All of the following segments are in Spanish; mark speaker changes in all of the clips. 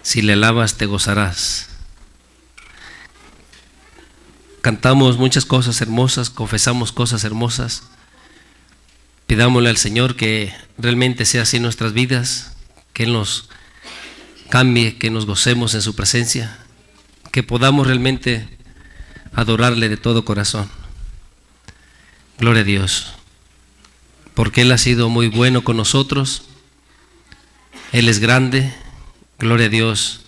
Speaker 1: Si le alabas, te gozarás. Cantamos muchas cosas hermosas, confesamos cosas hermosas. Pidámosle al Señor que realmente sea así en nuestras vidas, que Él nos cambie, que nos gocemos en su presencia, que podamos realmente adorarle de todo corazón. Gloria a Dios, porque Él ha sido muy bueno con nosotros. Él es grande, gloria a Dios,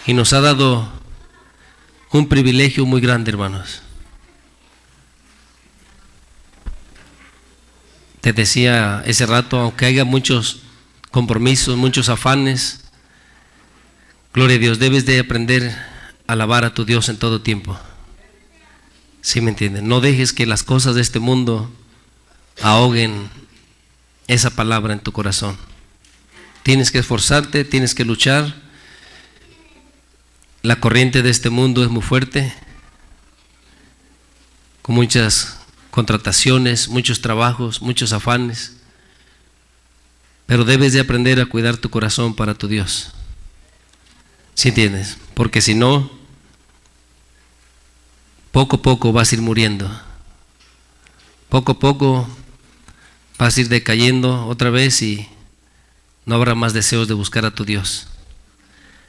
Speaker 1: y nos ha dado un privilegio muy grande, hermanos. Te decía ese rato, aunque haya muchos compromisos, muchos afanes, gloria a Dios, debes de aprender a alabar a tu Dios en todo tiempo. ¿Sí me entienden? No dejes que las cosas de este mundo ahoguen esa palabra en tu corazón. Tienes que esforzarte, tienes que luchar. La corriente de este mundo es muy fuerte, con muchas contrataciones, muchos trabajos, muchos afanes, pero debes de aprender a cuidar tu corazón para tu Dios. ¿Sí entiendes? Porque si no, poco a poco vas a ir muriendo, poco a poco vas a ir decayendo otra vez y no habrá más deseos de buscar a tu Dios.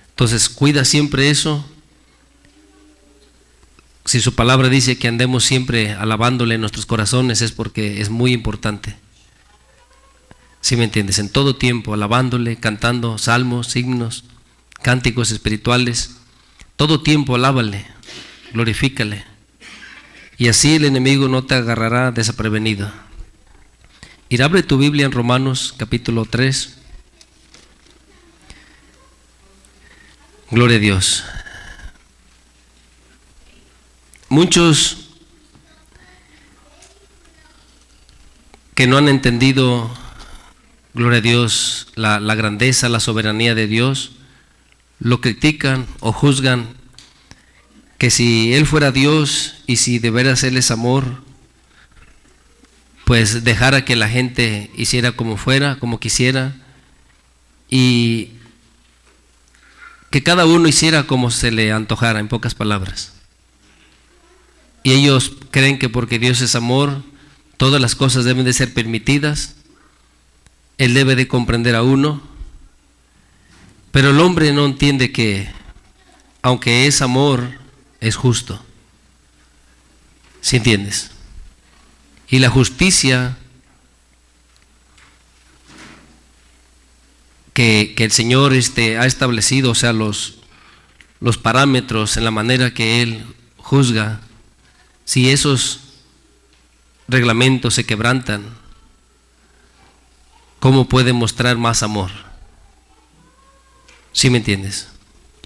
Speaker 1: Entonces cuida siempre eso. Si su palabra dice que andemos siempre alabándole en nuestros corazones, es porque es muy importante. ¿Sí me entiendes? En todo tiempo alabándole, cantando salmos, himnos, cánticos espirituales, todo tiempo alábale, glorifícale, y así el enemigo no te agarrará desaprevenido. Y abre tu Biblia en Romanos capítulo 3. Gloria a Dios. Muchos que no han entendido, gloria a Dios, la grandeza, la soberanía de Dios, lo critican o juzgan que si Él fuera Dios y si de veras Él es amor, pues dejara que la gente hiciera como fuera, como quisiera, y que cada uno hiciera como se le antojara, en pocas palabras. Y ellos creen que porque Dios es amor, todas las cosas deben de ser permitidas. Él debe de comprender a uno. Pero el hombre no entiende que, aunque es amor, es justo. ¿Sí entiendes? Y la justicia que el Señor ha establecido, o sea, los parámetros en la manera que Él juzga, si esos reglamentos se quebrantan, ¿cómo puede mostrar más amor? ¿Sí me entiendes?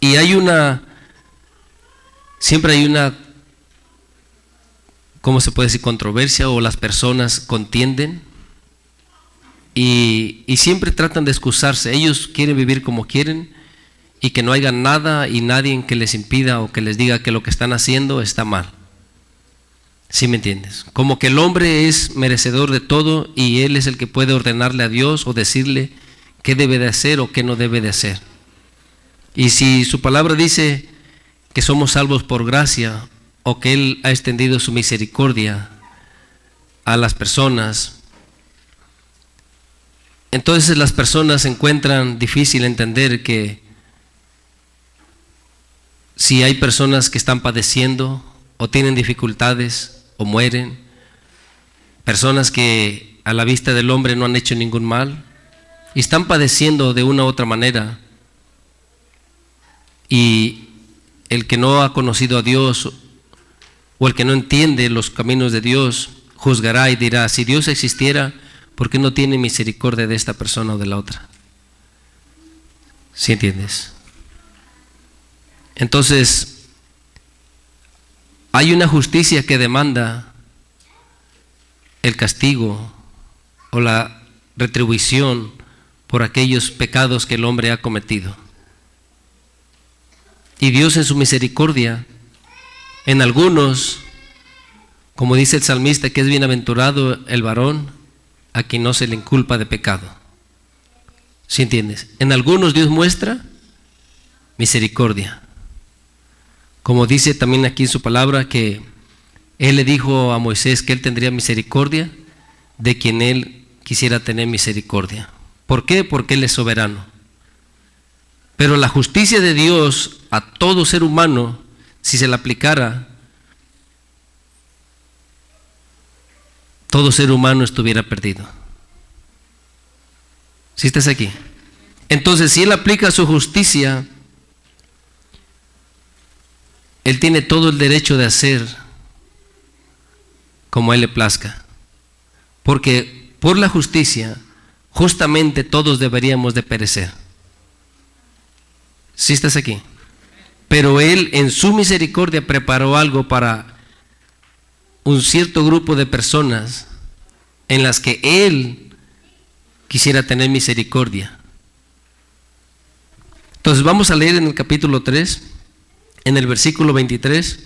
Speaker 1: Y siempre hay una, ¿cómo se puede decir? Controversia, o las personas contienden y siempre tratan de excusarse. Ellos quieren vivir como quieren y que no haya nada y nadie que les impida o que les diga que lo que están haciendo está mal. ¿Sí me entiendes? Como que el hombre es merecedor de todo y él es el que puede ordenarle a Dios o decirle qué debe de hacer o qué no debe de hacer. Y si su palabra dice que somos salvos por gracia, o que Él ha extendido su misericordia a las personas, entonces las personas encuentran difícil entender que si hay personas que están padeciendo o tienen dificultades o mueren, personas que a la vista del hombre no han hecho ningún mal y están padeciendo de una u otra manera, y el que no ha conocido a Dios o el que no entiende los caminos de Dios juzgará y dirá: si Dios existiera, ¿por qué no tiene misericordia de esta persona o de la otra? ¿Sí entiendes? Entonces, hay una justicia que demanda el castigo o la retribución por aquellos pecados que el hombre ha cometido. Y Dios en su misericordia, en algunos, como dice el salmista, que es bienaventurado el varón a quien no se le inculpa de pecado. ¿Sí entiendes? En algunos Dios muestra misericordia. Como dice también aquí en su palabra que Él le dijo a Moisés que Él tendría misericordia de quien Él quisiera tener misericordia. ¿Por qué? Porque Él es soberano. Pero la justicia de Dios a todo ser humano, si se la aplicara, todo ser humano estuviera perdido. ¿Sí estás aquí? Entonces, si Él aplica su justicia, Él tiene todo el derecho de hacer como a Él le plazca. Porque por la justicia, justamente todos deberíamos de perecer. ¿Sí estás aquí? Pero Él en su misericordia preparó algo para un cierto grupo de personas en las que Él quisiera tener misericordia. Entonces vamos a leer en el capítulo 3, en el versículo 23.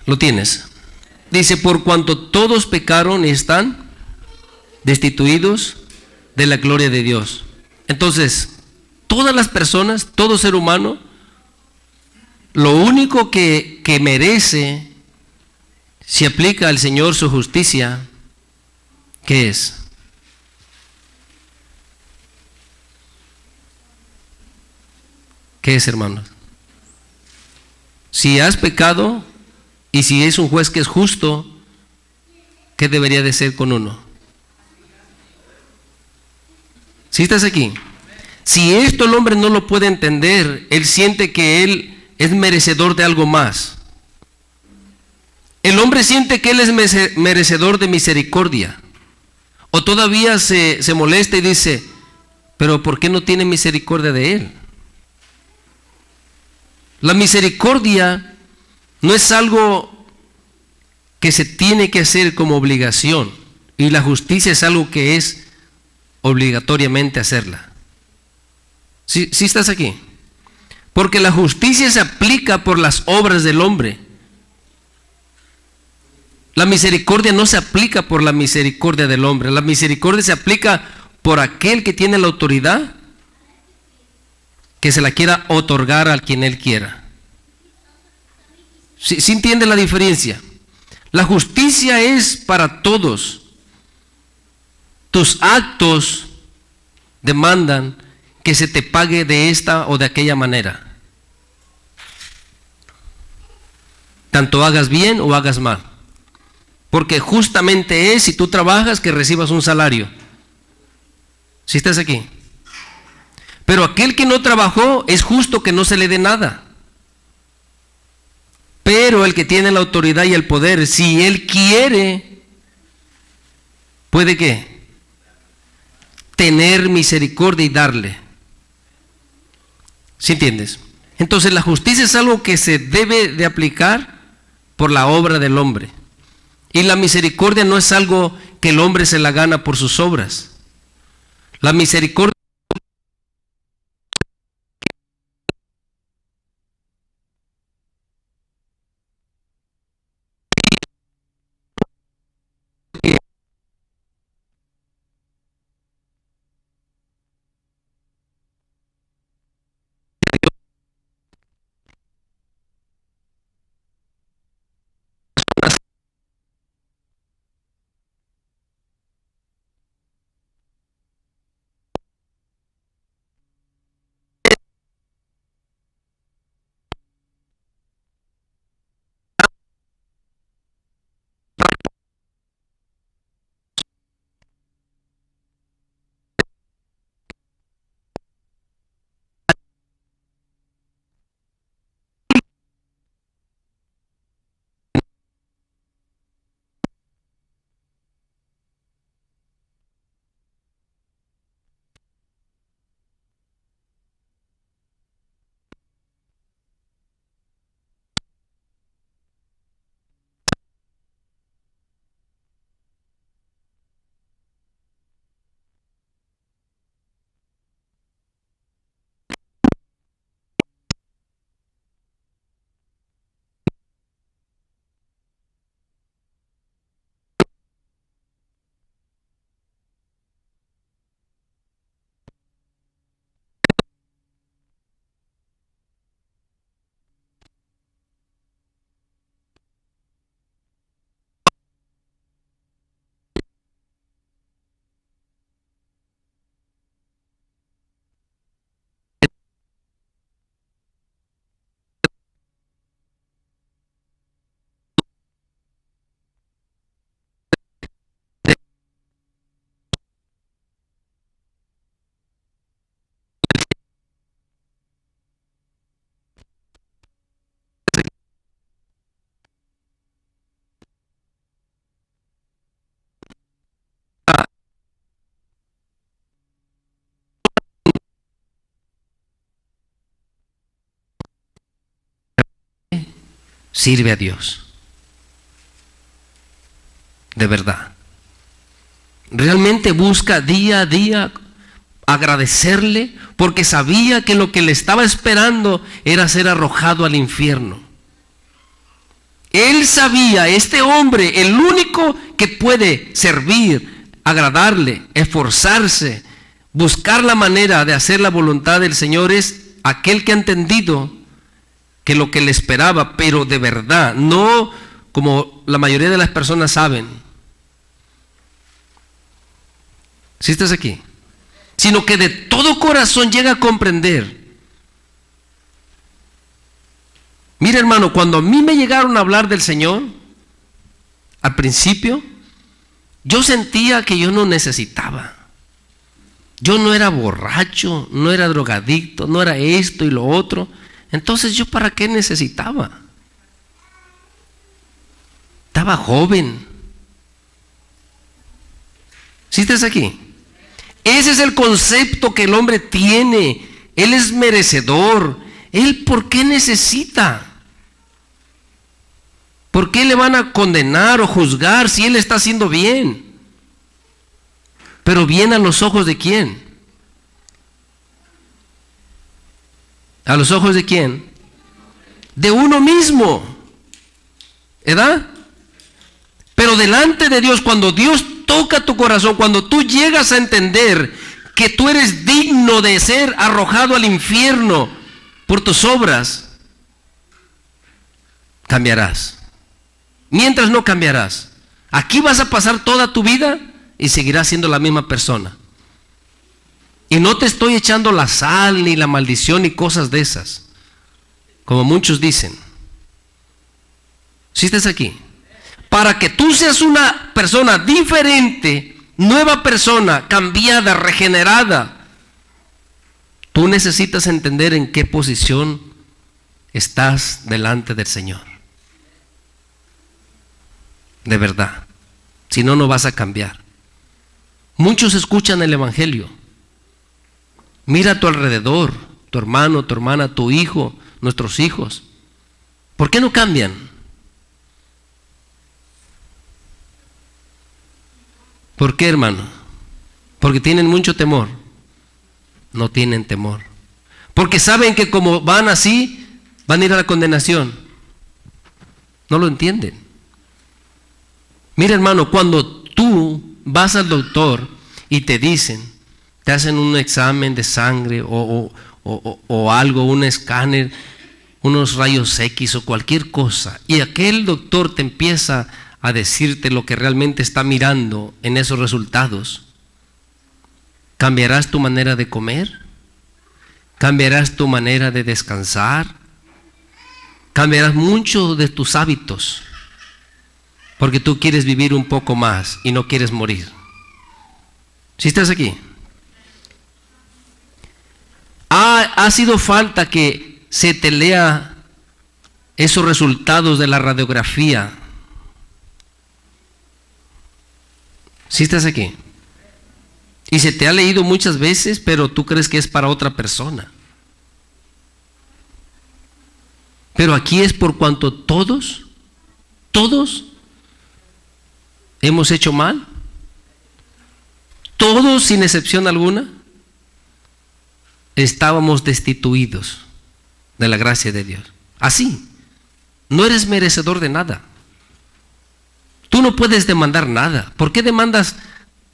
Speaker 1: ¿Lo tienes? Dice, por cuanto todos pecaron y están destituidos de la gloria de Dios. Entonces, todas las personas, todo ser humano, lo único que merece, si aplica al Señor su justicia, ¿qué es? ¿Qué es, hermanos? Si has pecado y si es un juez que es justo, ¿qué debería de ser con uno? ¿Sí estás aquí? Si esto el hombre no lo puede entender, él siente que él es merecedor de algo más. El hombre siente que él es merecedor de misericordia. O todavía se molesta y dice, pero ¿por qué no tiene misericordia de él? La misericordia no es algo que se tiene que hacer como obligación, y la justicia es algo que es obligatoriamente hacerla. ¿Sí estás aquí? Porque la justicia se aplica por las obras del hombre. La misericordia no se aplica por la misericordia del hombre. La misericordia se aplica por aquel que tiene la autoridad, que se la quiera otorgar a quien él quiera. ¿Sí entiende la diferencia? La justicia es para todos. Tus actos demandan que se te pague de esta o de aquella manera. Tanto hagas bien o hagas mal. Porque justamente es, si tú trabajas, que recibas un salario. ¿Sí estás aquí? Pero aquel que no trabajó, es justo que no se le dé nada. Pero el que tiene la autoridad y el poder, si él quiere, puede ¿qué? Tener misericordia y darle. ¿Sí entiendes? Entonces la justicia es algo que se debe de aplicar por la obra del hombre. Y la misericordia no es algo que el hombre se la gana por sus obras. La misericordia sirve a Dios. De verdad. Realmente busca día a día agradecerle, porque sabía que lo que le estaba esperando era ser arrojado al infierno. Él sabía, este hombre, el único que puede servir, agradarle, esforzarse, buscar la manera de hacer la voluntad del Señor, es aquel que ha entendido que lo que le esperaba, pero de verdad, no como la mayoría de las personas saben. ¿Sí estás aquí? Sino que de todo corazón llega a comprender. Mira, hermano, cuando a mí me llegaron a hablar del Señor, al principio, yo sentía que yo no necesitaba. Yo no era borracho, no era drogadicto, no era esto y lo otro. Entonces, ¿yo para qué necesitaba? Estaba joven. ¿Sí estás aquí? Ese es el concepto que el hombre tiene. Él es merecedor. ¿Él por qué necesita? ¿Por qué le van a condenar o juzgar si él está haciendo bien? Pero bien a los ojos de quién? ¿A los ojos de quién? De uno mismo. ¿Verdad? Pero delante de Dios, cuando Dios toca tu corazón, cuando tú llegas a entender que tú eres digno de ser arrojado al infierno por tus obras, cambiarás. Mientras no cambiarás. Aquí vas a pasar toda tu vida y seguirás siendo la misma persona. Y no te estoy echando la sal ni la maldición ni cosas de esas, como muchos dicen. ¿Sí estás aquí? Para que tú seas una persona diferente, nueva persona, cambiada, regenerada, tú necesitas entender en qué posición estás delante del Señor. De verdad. Si no, no vas a cambiar. Muchos escuchan el Evangelio. Mira a tu alrededor, tu hermano, tu hermana, tu hijo, nuestros hijos. ¿Por qué no cambian? ¿Por qué, hermano? Porque tienen mucho temor. No tienen temor. Porque saben que como van así, van a ir a la condenación. No lo entienden. Mira, hermano, cuando tú vas al doctor y te dicen, te hacen un examen de sangre o algo, un escáner, unos rayos X o cualquier cosa, y aquel doctor te empieza a decirte lo que realmente está mirando en esos resultados, ¿cambiarás tu manera de comer? ¿Cambiarás tu manera de descansar? ¿Cambiarás mucho de tus hábitos? Porque tú quieres vivir un poco más y no quieres morir. ¿Sí estás aquí? Ha sido falta que se te lea esos resultados de la radiografía. ¿Sí estás aquí? Y se te ha leído muchas veces, pero tú crees que es para otra persona. Pero aquí es por cuanto todos hemos hecho mal. Todos, sin excepción alguna, estábamos destituidos de la gracia de Dios. Así, no eres merecedor de nada. Tú no puedes demandar nada. ¿Por qué demandas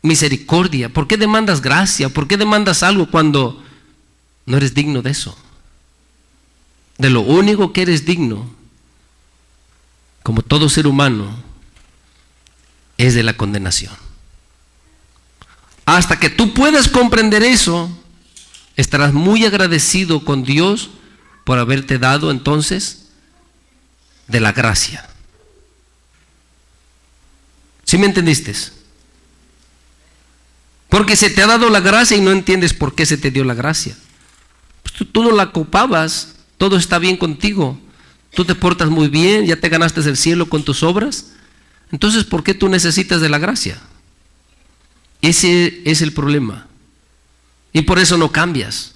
Speaker 1: misericordia? ¿Por qué demandas gracia? ¿Por qué demandas algo cuando no eres digno de eso? De lo único que eres digno, como todo ser humano, es de la condenación. Hasta que tú puedas comprender eso, estarás muy agradecido con Dios por haberte dado entonces de la gracia. ¿Sí me entendiste? Porque se te ha dado la gracia y no entiendes por qué se te dio la gracia. Pues tú no la ocupabas, todo está bien contigo, tú te portas muy bien, ya te ganaste el cielo con tus obras. Entonces, ¿por qué tú necesitas de la gracia? Ese es el problema. Y por eso no cambias.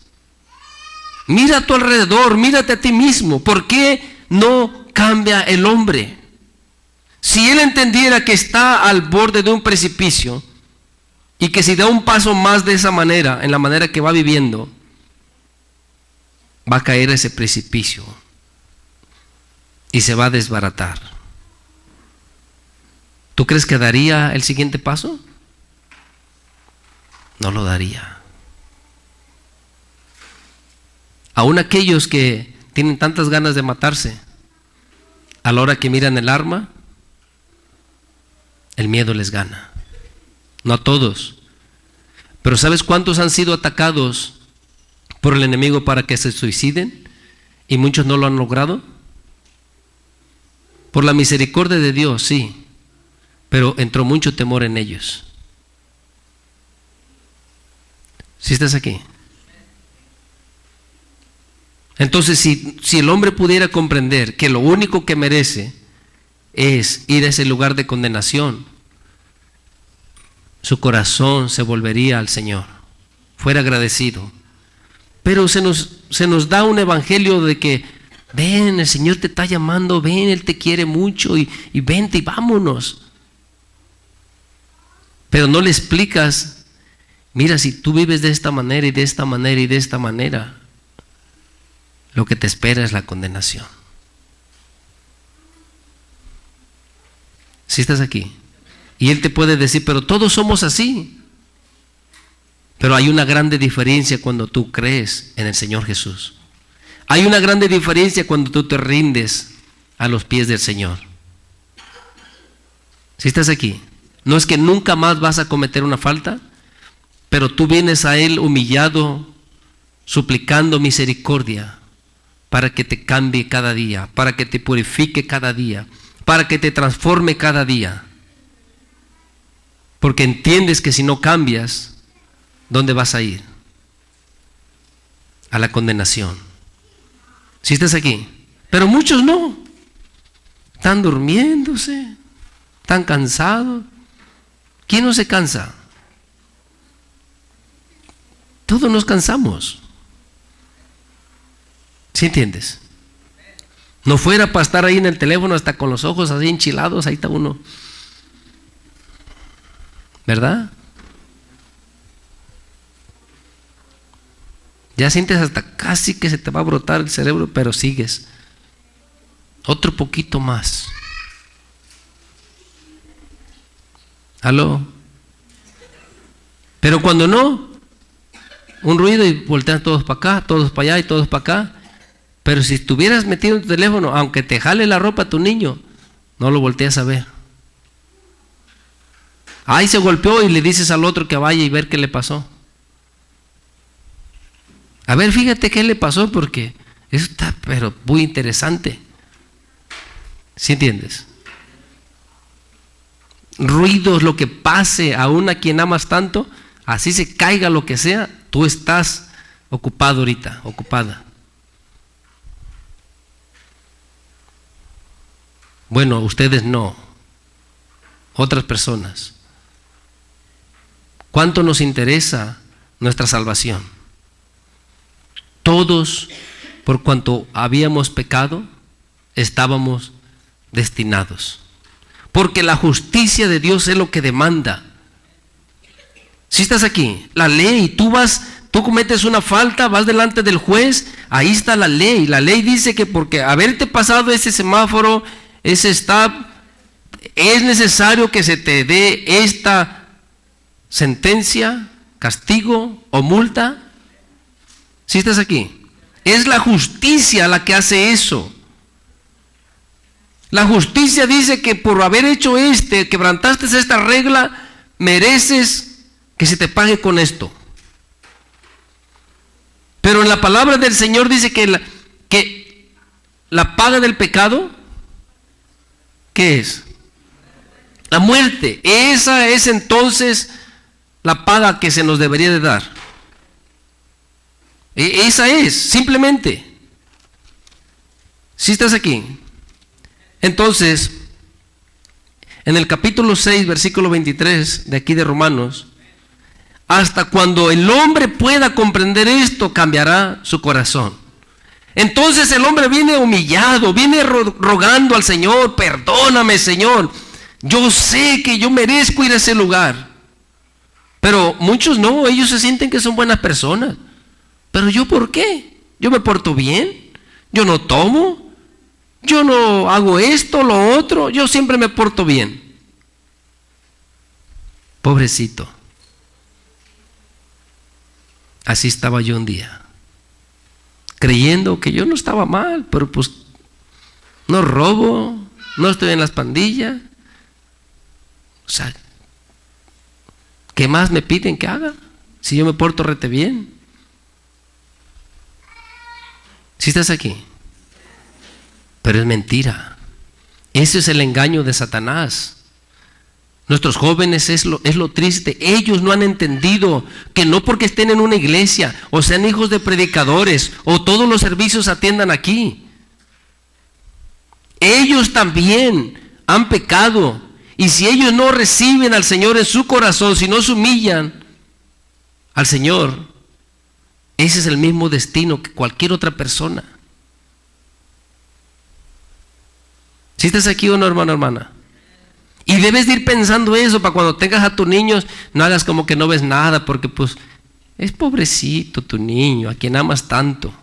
Speaker 1: Mira a tu alrededor, mírate a ti mismo. ¿Por qué no cambia el hombre. Si él entendiera que está al borde de un precipicio y que si da un paso más de esa manera, en la manera que va viviendo, va a caer ese precipicio y se va a desbaratar. ¿Tú crees que daría el siguiente paso? No lo daría. Aún aquellos que tienen tantas ganas de matarse, a la hora que miran el arma, el miedo les gana. No a todos, pero ¿sabes cuántos han sido atacados por el enemigo para que se suiciden? Y muchos no lo han logrado. Por la misericordia de Dios, sí, pero entró mucho temor en ellos. ¿Sí estás aquí? Entonces, si el hombre pudiera comprender que lo único que merece es ir a ese lugar de condenación, su corazón se volvería al Señor, fuera agradecido. Pero se nos da un evangelio de que, ven, el Señor te está llamando, ven, Él te quiere mucho y vente y vámonos. Pero no le explicas, mira, si tú vives de esta manera y de esta manera y de esta manera, lo que te espera es la condenación. ¿Sí estás aquí? Y Él te puede decir, pero todos somos así. Pero hay una grande diferencia cuando tú crees en el Señor Jesús. Hay una grande diferencia cuando tú te rindes a los pies del Señor. ¿Sí estás aquí? No es que nunca más vas a cometer una falta, pero tú vienes a Él humillado, suplicando misericordia, para que te cambie cada día, para que te purifique cada día, para que te transforme cada día. Porque entiendes que si no cambias, ¿dónde vas a ir? A la condenación. ¿Sí estás aquí? Pero muchos no. Están durmiéndose, están cansados. ¿Quién no se cansa? Todos nos cansamos. ¿Sí entiendes? No fuera para estar ahí en el teléfono hasta con los ojos así enchilados, ahí está uno. ¿Verdad? Ya sientes hasta casi que se te va a brotar el cerebro, pero sigues. Otro poquito más. ¿Aló? Pero cuando no, un ruido y voltean todos para acá, todos para allá y todos para acá. Pero si estuvieras metido en tu teléfono, aunque te jale la ropa tu niño, no lo volteas a ver. Ahí se golpeó y le dices al otro que vaya y ver qué le pasó. A ver, fíjate qué le pasó, porque eso está pero muy interesante. ¿Sí entiendes? Ruidos, lo que pase, aún a quien amas tanto, así se caiga lo que sea, tú estás ocupado ahorita, ocupada. Bueno, ustedes no, otras personas. ¿Cuánto nos interesa nuestra salvación? Todos, por cuanto habíamos pecado, estábamos destinados. Porque la justicia de Dios es lo que demanda. Si estás aquí, la ley, tú cometes una falta, vas delante del juez, ahí está la ley. La ley dice que porque haberte pasado ese semáforo, ese stop, es necesario que se te dé esta sentencia, castigo o multa. ¿Sí estás aquí? Es la justicia la que hace eso. La justicia dice que por haber hecho quebrantaste esta regla, mereces que se te pague con esto. Pero en la palabra del Señor dice que la paga del pecado, ¿qué es? La muerte. Esa es entonces la paga que se nos debería de dar. Esa es, simplemente. ¿Sí estás aquí? Entonces, en el capítulo 6, versículo 23 de aquí de Romanos, hasta cuando el hombre pueda comprender esto, cambiará su corazón. Entonces el hombre viene humillado, viene rogando al Señor: perdóname, Señor, yo sé que yo merezco ir a ese lugar. Pero muchos no, ellos se sienten que son buenas personas. Pero yo, ¿por qué? Yo me porto bien, yo no tomo, yo no hago esto, lo otro, yo siempre me porto bien. Pobrecito. Así estaba yo un día, creyendo que yo no estaba mal, pero pues no robo, no estoy en las pandillas. O sea, ¿qué más me piden que haga si yo me porto rete bien? ¿Sí estás aquí? Pero es mentira. Ese es el engaño de Satanás. Nuestros jóvenes es lo triste. Ellos no han entendido que no porque estén en una iglesia o sean hijos de predicadores o todos los servicios atiendan aquí. Ellos también han pecado. Y si ellos no reciben al Señor en su corazón, si no se humillan al Señor, ese es el mismo destino que cualquier otra persona. ¿Sí estás aquí o no, hermano, hermana? Y debes de ir pensando eso para cuando tengas a tus niños, no hagas como que no ves nada, porque pues es pobrecito tu niño, a quien amas tanto.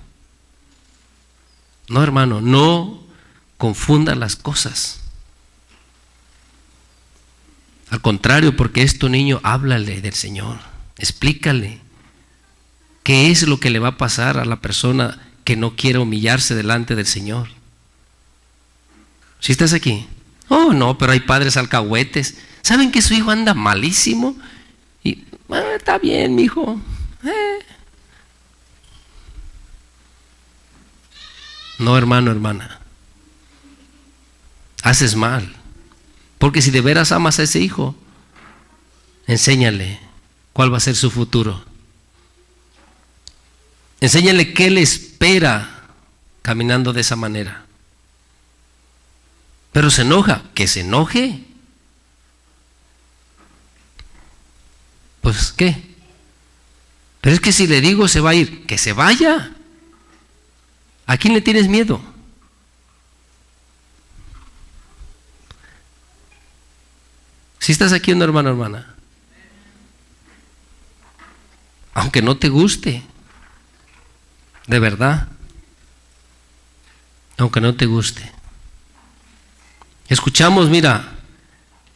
Speaker 1: No, hermano, no confunda las cosas. Al contrario, porque es tu niño, háblale del Señor, explícale qué es lo que le va a pasar a la persona que no quiere humillarse delante del Señor. ¿Sí estás aquí? Oh, no, pero hay padres alcahuetes. ¿Saben que su hijo anda malísimo? Y está bien, mi hijo. No, hermano, hermana. Haces mal. Porque si de veras amas a ese hijo, enséñale cuál va a ser su futuro. Enséñale qué le espera caminando de esa manera. Pero se enoja, que se enoje. Pues, ¿qué? Pero es que si le digo se va a ir, que se vaya. ¿A quién le tienes miedo? Si estás aquí, una hermana, hermana, aunque no te guste, de verdad, aunque no te guste. Escuchamos, mira,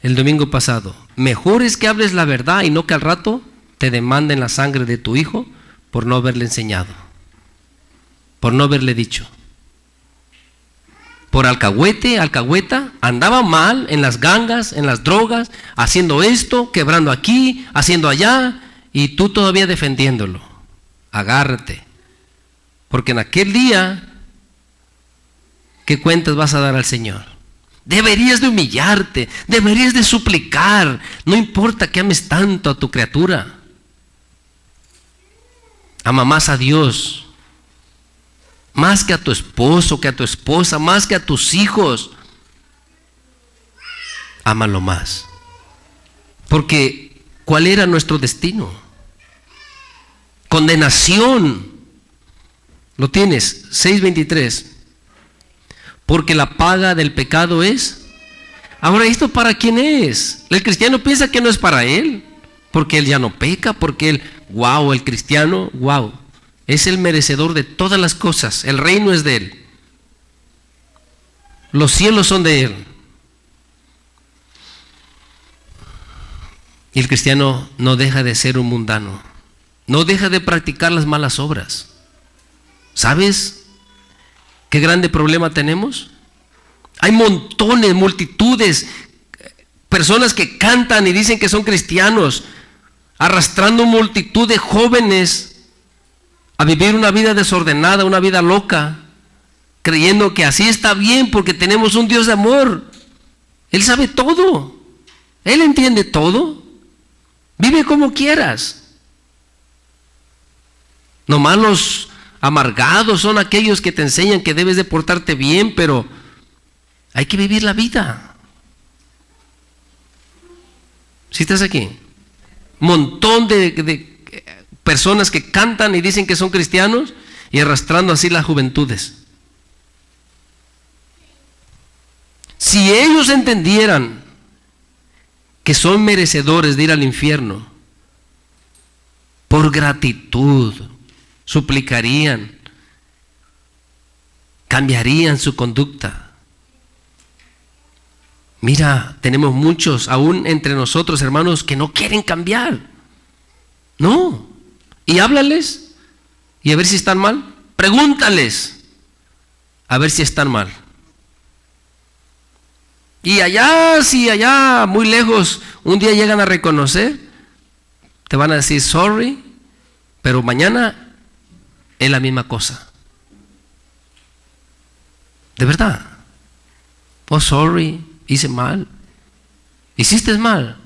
Speaker 1: el domingo pasado: mejor es que hables la verdad y no que al rato te demanden la sangre de tu hijo por no haberle enseñado, por no haberle dicho. Por alcahueta, andaba mal en las gangas, en las drogas, haciendo esto, quebrando aquí, haciendo allá, y tú todavía defendiéndolo. Agárrate, porque en aquel día, ¿qué cuentas vas a dar al Señor? Deberías de humillarte, deberías de suplicar. No importa que ames tanto a tu criatura. Ama más a Dios, más que a tu esposo, que a tu esposa, más que a tus hijos. Ámalo más. Porque ¿cuál era nuestro destino? Condenación. Lo tienes, 6:23. Porque la paga del pecado es. Ahora, ¿esto para quién es? El cristiano piensa que no es para él, porque él ya no peca, porque él, el cristiano, es el merecedor de todas las cosas. El reino es de él. Los cielos son de él. Y el cristiano no deja de ser un mundano, no deja de practicar las malas obras. ¿Sabes qué grande problema tenemos? Hay montones, multitudes, personas que cantan y dicen que son cristianos, arrastrando multitud de jóvenes a vivir una vida desordenada, una vida loca, creyendo que así está bien porque tenemos un Dios de amor. Él sabe todo, Él entiende todo. Vive como quieras. Nomás los amargados son aquellos que te enseñan que debes de portarte bien, pero hay que vivir la vida. ¿Sí estás aquí? Montón de personas que cantan y dicen que son cristianos, y arrastrando así las juventudes. Si ellos entendieran que son merecedores de ir al infierno, por gratitud suplicarían, cambiarían su conducta. Mira, tenemos muchos aún entre nosotros, hermanos, que no quieren cambiar. No. Y háblales y a ver si están mal. Pregúntales a ver si están mal. Y allá, si allá, muy lejos, un día llegan a reconocer, te van a decir sorry, pero mañana es la misma cosa. De verdad. Oh, sorry, hice mal. Hiciste mal.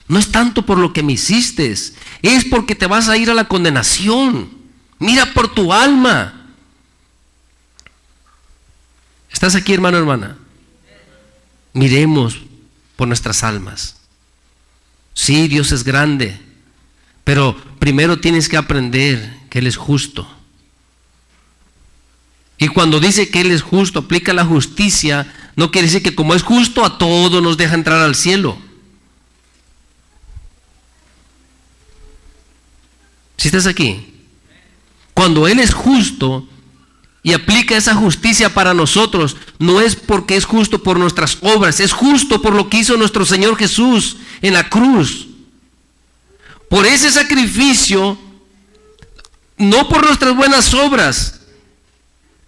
Speaker 1: No es tanto por lo que me hiciste, es porque te vas a ir a la condenación. Mira por tu alma. ¿Estás aquí, hermano, hermana? Miremos por nuestras almas. Sí, Dios es grande, pero primero tienes que aprender que Él es justo. Y cuando dice que Él es justo, aplica la justicia, no quiere decir que como es justo a todos nos deja entrar al cielo. ¿Sí estás aquí? Cuando Él es justo y aplica esa justicia para nosotros, no es porque es justo por nuestras obras, es justo por lo que hizo nuestro Señor Jesús en la cruz. Por ese sacrificio, no por nuestras buenas obras.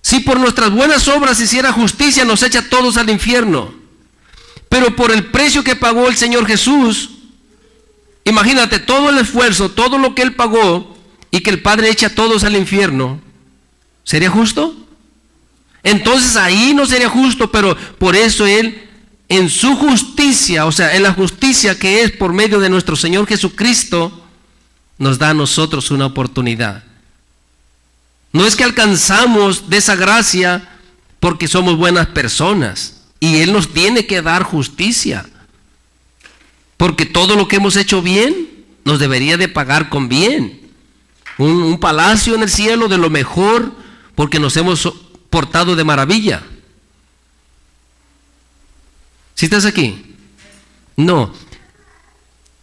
Speaker 1: Si por nuestras buenas obras hiciera justicia, nos echa a todos al infierno. Pero por el precio que pagó el Señor Jesús, imagínate todo el esfuerzo, todo lo que Él pagó, y que el Padre echa a todos al infierno, ¿sería justo? Entonces ahí no sería justo, pero por eso Él, en su justicia, o sea, en la justicia que es por medio de nuestro Señor Jesucristo, nos da a nosotros una oportunidad. No es que alcanzamos de esa gracia porque somos buenas personas, y Él nos tiene que dar justicia, porque todo lo que hemos hecho bien nos debería de pagar con bien. Un palacio en el cielo de lo mejor, porque nos hemos portado de maravilla. ¿Sí estás aquí? No.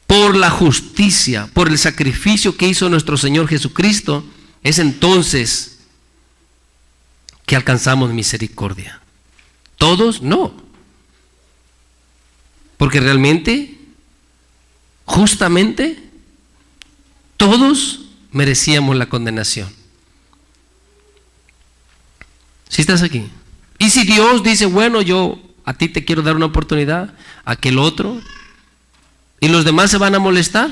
Speaker 1: Por la justicia, por el sacrificio que hizo nuestro Señor Jesucristo, es entonces que alcanzamos misericordia. Todos no. Porque realmente, justamente, todos merecíamos la condenación. ¿Sí estás aquí? Y si Dios dice, bueno, yo a ti te quiero dar una oportunidad, a aquel otro, y los demás se van a molestar.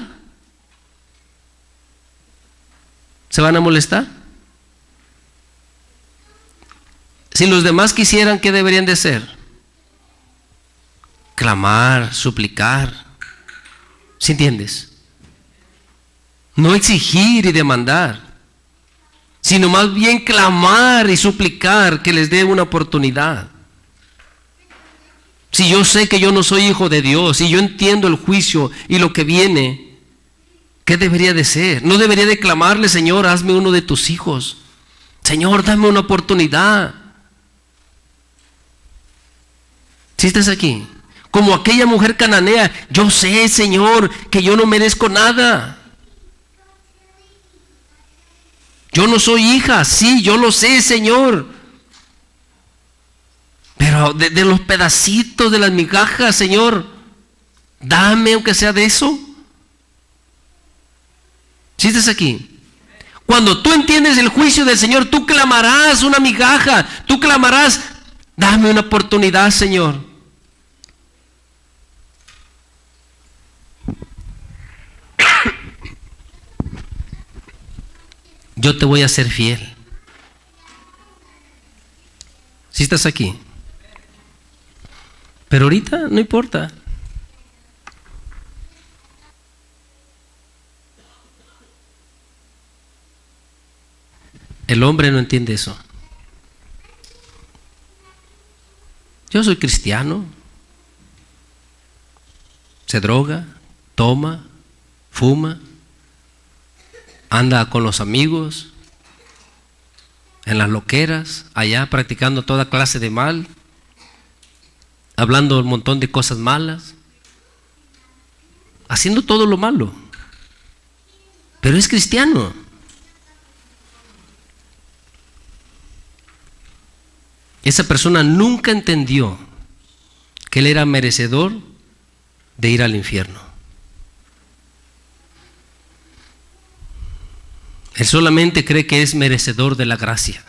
Speaker 1: ¿Se van a molestar? Si los demás quisieran, ¿qué deberían de hacer? Clamar, suplicar. ¿Sí entiendes? No exigir y demandar, sino más bien clamar y suplicar que les dé una oportunidad. Si yo sé que yo no soy hijo de Dios, y yo entiendo el juicio y lo que viene, ¿qué debería de ser? No debería de clamarle, Señor, hazme uno de tus hijos. Señor, dame una oportunidad. ¿Sí estás aquí? Como aquella mujer cananea, yo sé, Señor, que yo no merezco nada. Yo no soy hija, sí, yo lo sé, Señor. Pero de los pedacitos, de las migajas, Señor, dame aunque sea de eso. ¿Sí estás aquí? Cuando tú entiendes el juicio del Señor, tú clamarás una migaja, tú clamarás, dame una oportunidad, Señor. Yo te voy a ser fiel. ¿Sí estás aquí? Pero ahorita no importa. El hombre no entiende eso. Yo soy cristiano. Se droga, toma, fuma, anda con los amigos, en las loqueras, allá practicando toda clase de mal, hablando un montón de cosas malas, haciendo todo lo malo, pero es cristiano. Esa persona nunca entendió que él era merecedor de ir al infierno. Él solamente cree que es merecedor de la gracia,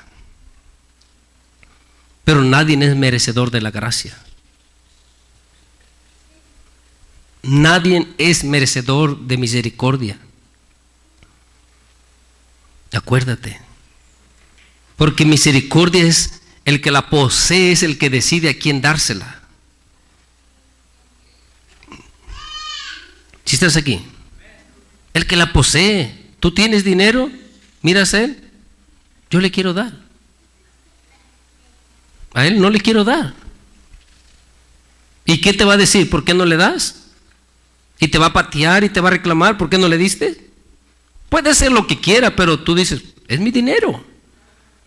Speaker 1: pero nadie es merecedor de la gracia. Nadie es merecedor de misericordia. Acuérdate, porque misericordia es el que la posee, es el que decide a quién dársela. Si estás aquí, el que la posee. Tú tienes dinero, miras a él, yo le quiero dar. A él no le quiero dar. ¿Y qué te va a decir? ¿Por qué no le das? ¿Y te va a patear y te va a reclamar? ¿Por qué no le diste? Puede hacer lo que quiera, pero tú dices, es mi dinero.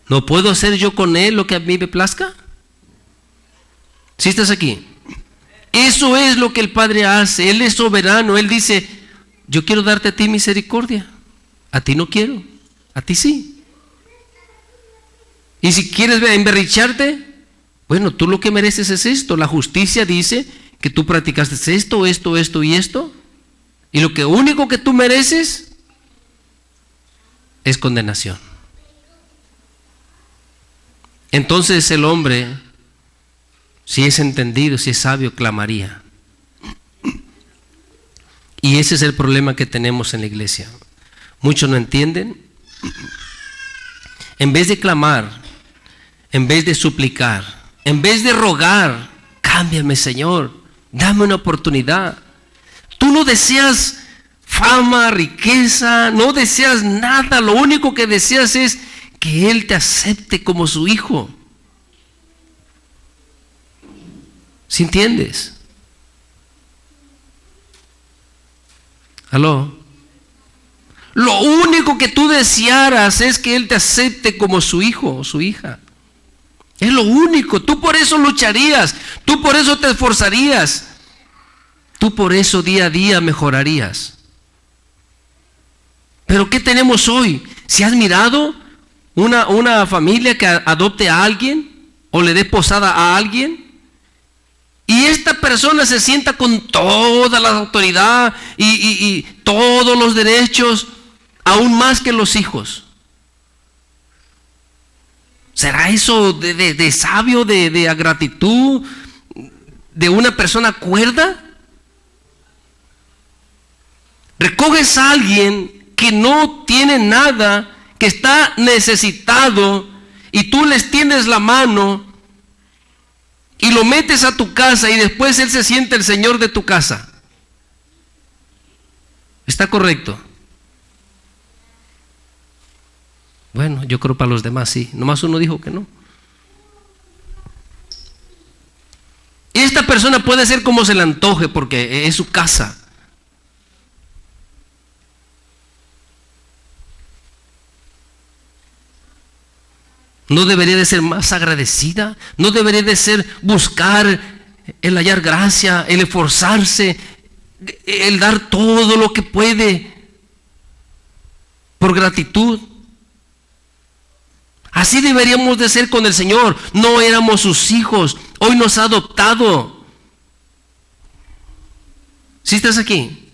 Speaker 1: ¿No puedo hacer yo con él lo que a mí me plazca? Si estás aquí, eso es lo que el Padre hace. Él es soberano. Él dice, yo quiero darte a ti misericordia. A ti no quiero, a ti sí. Y si quieres emberricharte, bueno, tú lo que mereces es esto. La justicia dice que tú practicaste esto, esto, esto y esto. Y lo único que tú mereces es condenación. Entonces el hombre, si es entendido, si es sabio, clamaría. Y ese es el problema que tenemos en la iglesia. Muchos no entienden. En vez de clamar, en vez de suplicar, en vez de rogar, cámbiame, Señor, dame una oportunidad. Tú no deseas fama, riqueza, no deseas nada. Lo único que deseas es que Él te acepte como su hijo. ¿Sí entiendes? ¿Aló? Lo único que tú desearas es que Él te acepte como su hijo o su hija. Es lo único. Tú por eso lucharías. Tú por eso te esforzarías. Tú por eso día a día mejorarías. Pero ¿qué tenemos hoy? ¿Si has mirado una familia que adopte a alguien o le dé posada a alguien? Y esta persona se sienta con toda la autoridad y todos los derechos, aún más que los hijos. ¿Será eso de sabio, de gratitud, de una persona cuerda? Recoges a alguien que no tiene nada, que está necesitado, y tú le extiendes la mano y lo metes a tu casa y después él se siente el señor de tu casa. ¿Está correcto? Bueno, yo creo para los demás sí. Nomás uno dijo que no. Y esta persona puede ser como se le antoje porque es su casa. ¿No debería de ser más agradecida? ¿No debería de ser buscar el hallar gracia, el esforzarse, el dar todo lo que puede por gratitud? Así deberíamos de ser con el Señor. No éramos sus hijos, hoy nos ha adoptado. ¿Sí estás aquí?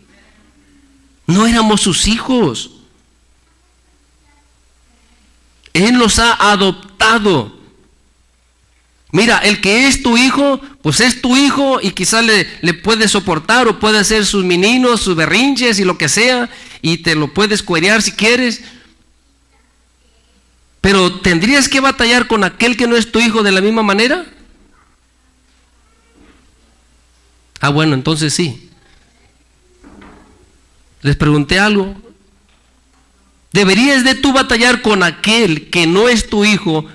Speaker 1: No éramos sus hijos. Él nos ha adoptado. Mira, el que es tu hijo, pues es tu hijo y quizás le puedes soportar o puede hacer sus meninos, sus berrinches y lo que sea, y te lo puedes cuerear si quieres. Pero ¿tendrías que batallar con aquel que no es tu hijo de la misma manera? Ah, bueno, entonces sí. Les pregunté algo. ¿Deberías de tú batallar con aquel que no es tu hijo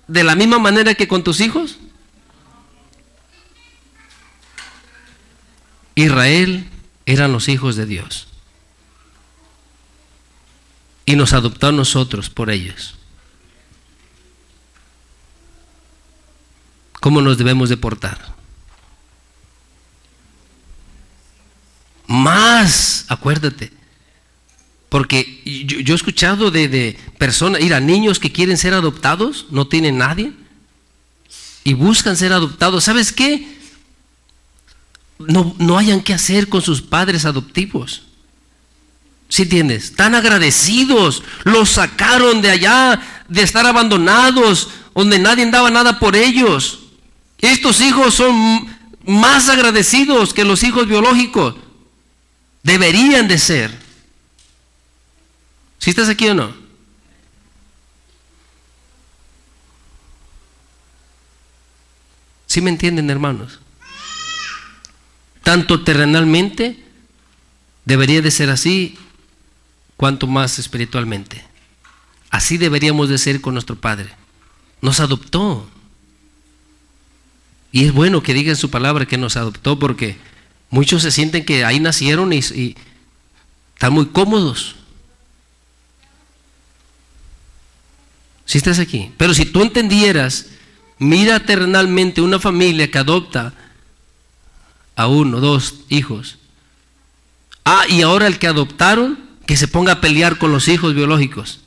Speaker 1: de la misma manera que con tus hijos? Israel eran los hijos de Dios y nos adoptó a nosotros por ellos. ¿cómo nos debemos de portar? Más, acuérdate. Porque yo he escuchado de personas, niños que quieren ser adoptados, no tienen nadie, y buscan ser adoptados. ¿Sabes qué? No hayan qué hacer con sus padres adoptivos. ¿Sí entiendes? Están agradecidos, los sacaron de allá, de estar abandonados, donde nadie daba nada por ellos. Estos hijos son más agradecidos que los hijos biológicos. Deberían de ser. ¿Sí estás aquí o no? ¿Sí me entienden, hermanos? Tanto terrenalmente debería de ser así, cuanto más espiritualmente. Así deberíamos de ser con nuestro Padre. Nos adoptó. Y es bueno que diga en su palabra que nos adoptó, porque muchos se sienten que ahí nacieron y están muy cómodos. Si estás aquí. Pero si tú entendieras, mira terrenalmente una familia que adopta a 1, 2 hijos. Y ahora el que adoptaron, que se ponga a pelear con los hijos biológicos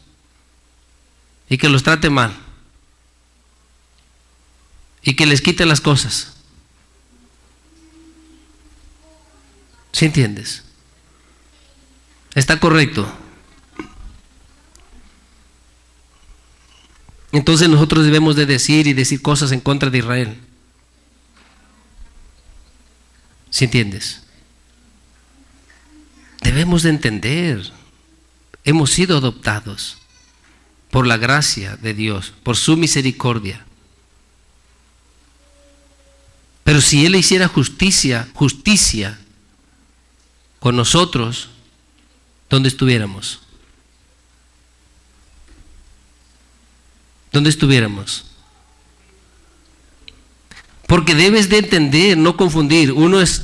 Speaker 1: y que los trate mal y que les quite las cosas. ¿Sí entiendes? ¿Está correcto? Entonces nosotros debemos de decir cosas en contra de Israel. ¿Sí entiendes? Debemos de entender, hemos sido adoptados por la gracia de Dios, por su misericordia. Pero si Él hiciera justicia con nosotros, ¿dónde estuviéramos? ¿Dónde estuviéramos? Porque debes de entender, no confundir. Uno es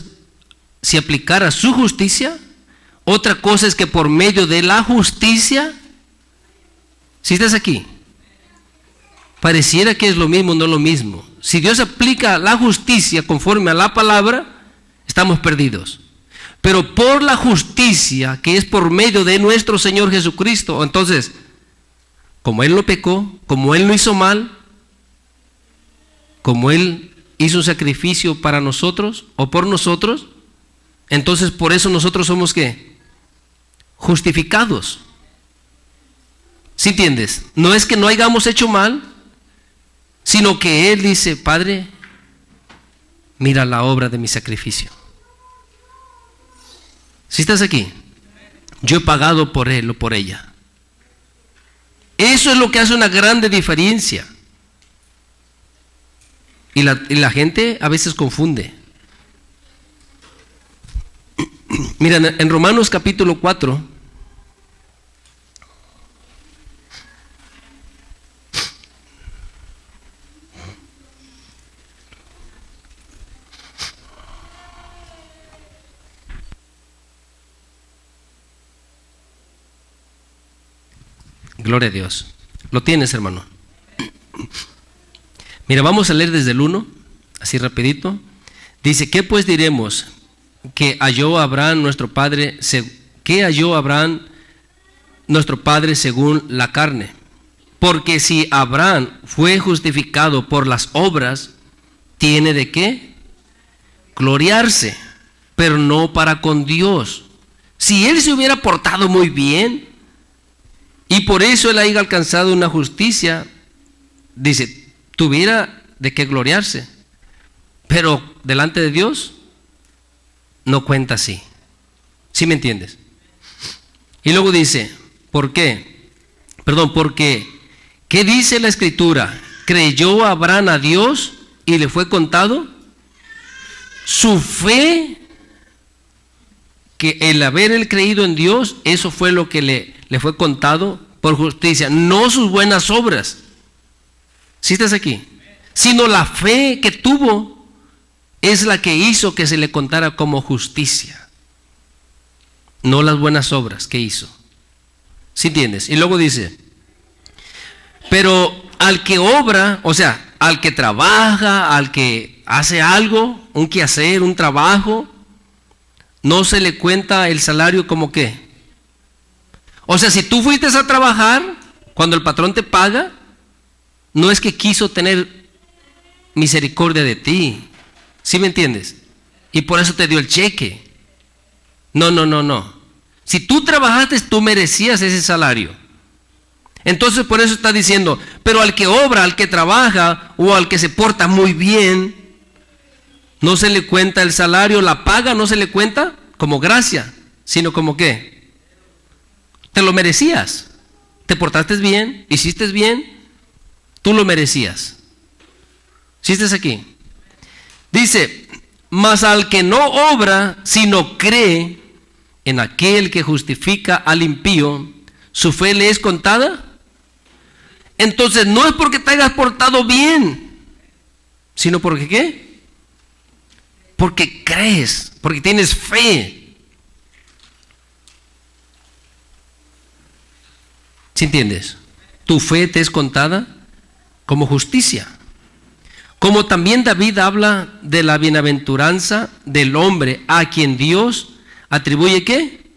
Speaker 1: si aplicara su justicia, otra cosa es que por medio de la justicia, si estás aquí, pareciera que es lo mismo, no lo mismo. Si Dios aplica la justicia conforme a la palabra, estamos perdidos. Pero por la justicia que es por medio de nuestro Señor Jesucristo, entonces, como Él no pecó, como Él no hizo mal, como Él hizo un sacrificio para nosotros o por nosotros, entonces por eso nosotros somos ¿qué? Justificados. ¿Sí entiendes? No es que no hayamos hecho mal, sino que Él dice, Padre, mira la obra de mi sacrificio. ¿Sí estás aquí? Yo he pagado por él o por ella. Eso es lo que hace una grande diferencia. Y la gente a veces confunde. Mira, en Romanos capítulo 4, gloria a Dios. ¿Lo tienes, hermano? Mira, vamos a leer desde el 1, así rapidito. Dice, ¿qué pues diremos? Que halló Abraham nuestro padre, ¿qué halló Abraham nuestro padre según la carne? Porque si Abraham fue justificado por las obras, ¿tiene de qué? Gloriarse, pero no para con Dios. Si él se hubiera portado muy bien, y por eso él haya alcanzado una justicia, dice, tuviera de qué gloriarse. Pero delante de Dios no cuenta así. ¿Sí me entiendes? Y luego dice, ¿por qué? Porque, ¿qué dice la Escritura? ¿Creyó Abraham a Dios y le fue contado? Su fe, que el haber él creído en Dios, eso fue lo que le fue contado por justicia, no sus buenas obras. ¿Sí estás aquí? Sino la fe que tuvo es la que hizo que se le contara como justicia, no las buenas obras que hizo. ¿Sí entiendes? Y luego dice, pero al que obra, o sea, al que trabaja, al que hace algo, un quehacer, un trabajo, no se le cuenta el salario como qué. O sea, si tú fuiste a trabajar, cuando el patrón te paga, no es que quiso tener misericordia de ti. ¿Sí me entiendes? Y por eso te dio el cheque. No. Si tú trabajaste, tú merecías ese salario. Entonces por eso está diciendo, pero al que obra, al que trabaja o al que se porta muy bien, no se le cuenta el salario, la paga no se le cuenta como gracia, sino como ¿qué? Te lo merecías. Te portaste bien, hiciste bien, tú lo merecías. ¿Sí estás aquí? Dice, mas al que no obra, sino cree en aquel que justifica al impío, ¿su fe le es contada? Entonces no es porque te hayas portado bien, sino porque ¿qué? Porque crees, porque tienes fe. ¿Sí entiendes? Tu fe te es contada como justicia. Como también David habla de la bienaventuranza del hombre a quien Dios atribuye ¿qué?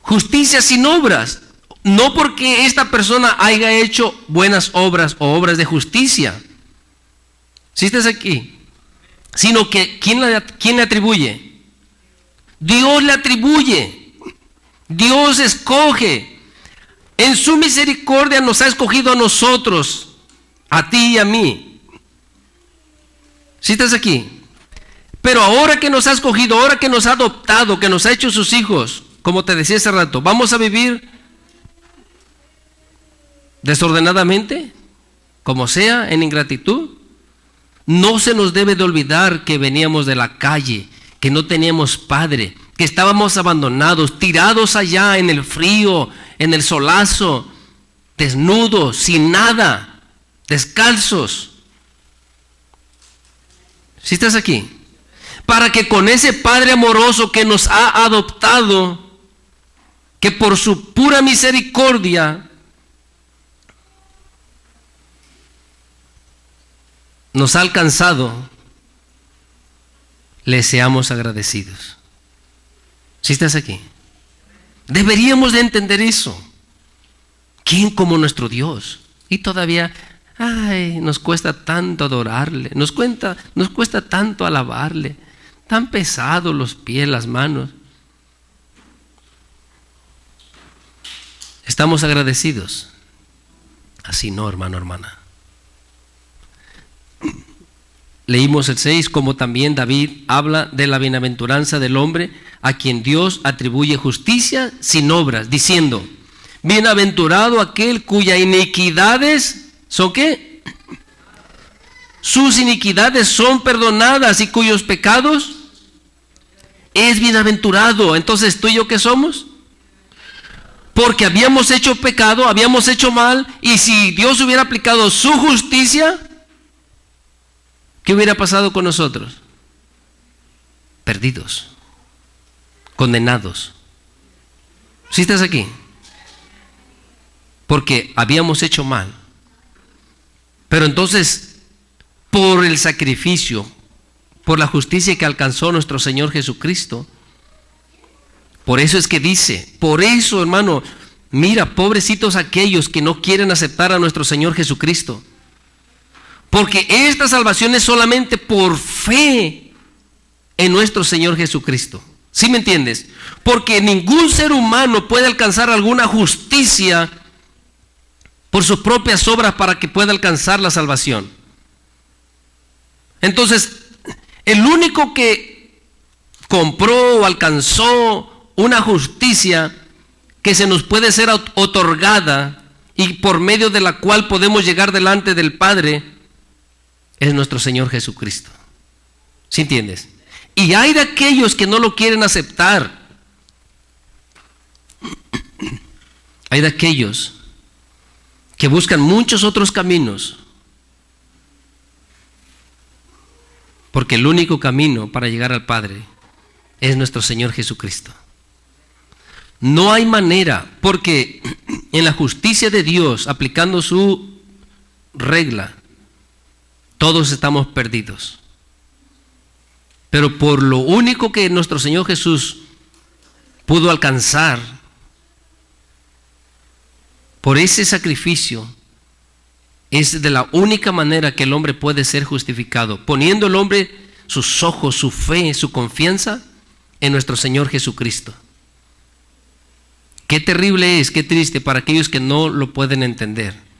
Speaker 1: Justicia sin obras. No porque esta persona haya hecho buenas obras o obras de justicia. ¿Sí estás aquí? Sino que ¿quién le atribuye? Dios le atribuye. Dios escoge. En su misericordia nos ha escogido a nosotros, a ti y a mí. ¿Sí estás aquí? Pero ahora que nos ha escogido, ahora que nos ha adoptado, que nos ha hecho sus hijos, como te decía hace rato, ¿vamos a vivir desordenadamente, como sea, en ingratitud? No se nos debe de olvidar que veníamos de la calle, que no teníamos padre, que estábamos abandonados, tirados allá en el frío, en el solazo, desnudos, sin nada, descalzos. ¿Sí estás aquí? Para que con ese Padre amoroso que nos ha adoptado, que por su pura misericordia nos ha alcanzado, le seamos agradecidos. ¿Sí estás aquí? Deberíamos de entender eso. ¿Quién como nuestro Dios? Y todavía, nos cuesta tanto adorarle, nos cuesta tanto alabarle, tan pesados los pies, las manos. ¿Estamos agradecidos? Así no, hermano, hermana. Leímos el 6, como también David habla de la bienaventuranza del hombre a quien Dios atribuye justicia sin obras, diciendo, bienaventurado aquel cuyas iniquidades son ¿qué? Sus iniquidades son perdonadas y cuyos pecados es bienaventurado. Entonces, ¿tú y yo qué somos? Porque habíamos hecho pecado, habíamos hecho mal, y si Dios hubiera aplicado su justicia, ¿qué hubiera pasado con nosotros? Perdidos, condenados. ¿Sí estás aquí? Porque habíamos hecho mal. Pero entonces, por el sacrificio, por la justicia que alcanzó nuestro Señor Jesucristo, por eso es que dice, por eso, hermano, mira, pobrecitos aquellos que no quieren aceptar a nuestro Señor Jesucristo. Porque esta salvación es solamente por fe en nuestro Señor Jesucristo. ¿Sí me entiendes? Porque ningún ser humano puede alcanzar alguna justicia por sus propias obras para que pueda alcanzar la salvación. Entonces, el único que compró o alcanzó una justicia que se nos puede ser otorgada y por medio de la cual podemos llegar delante del Padre es nuestro Señor Jesucristo. ¿Sí entiendes? Y hay de aquellos que no lo quieren aceptar. Hay de aquellos que buscan muchos otros caminos, porque el único camino para llegar al Padre es nuestro Señor Jesucristo. No hay manera, porque en la justicia de Dios, aplicando su regla, todos estamos perdidos. Pero por lo único que nuestro Señor Jesús pudo alcanzar, por ese sacrificio, es de la única manera que el hombre puede ser justificado, poniendo el hombre sus ojos, su fe, su confianza en nuestro Señor Jesucristo. Qué terrible es, qué triste para aquellos que no lo pueden entender,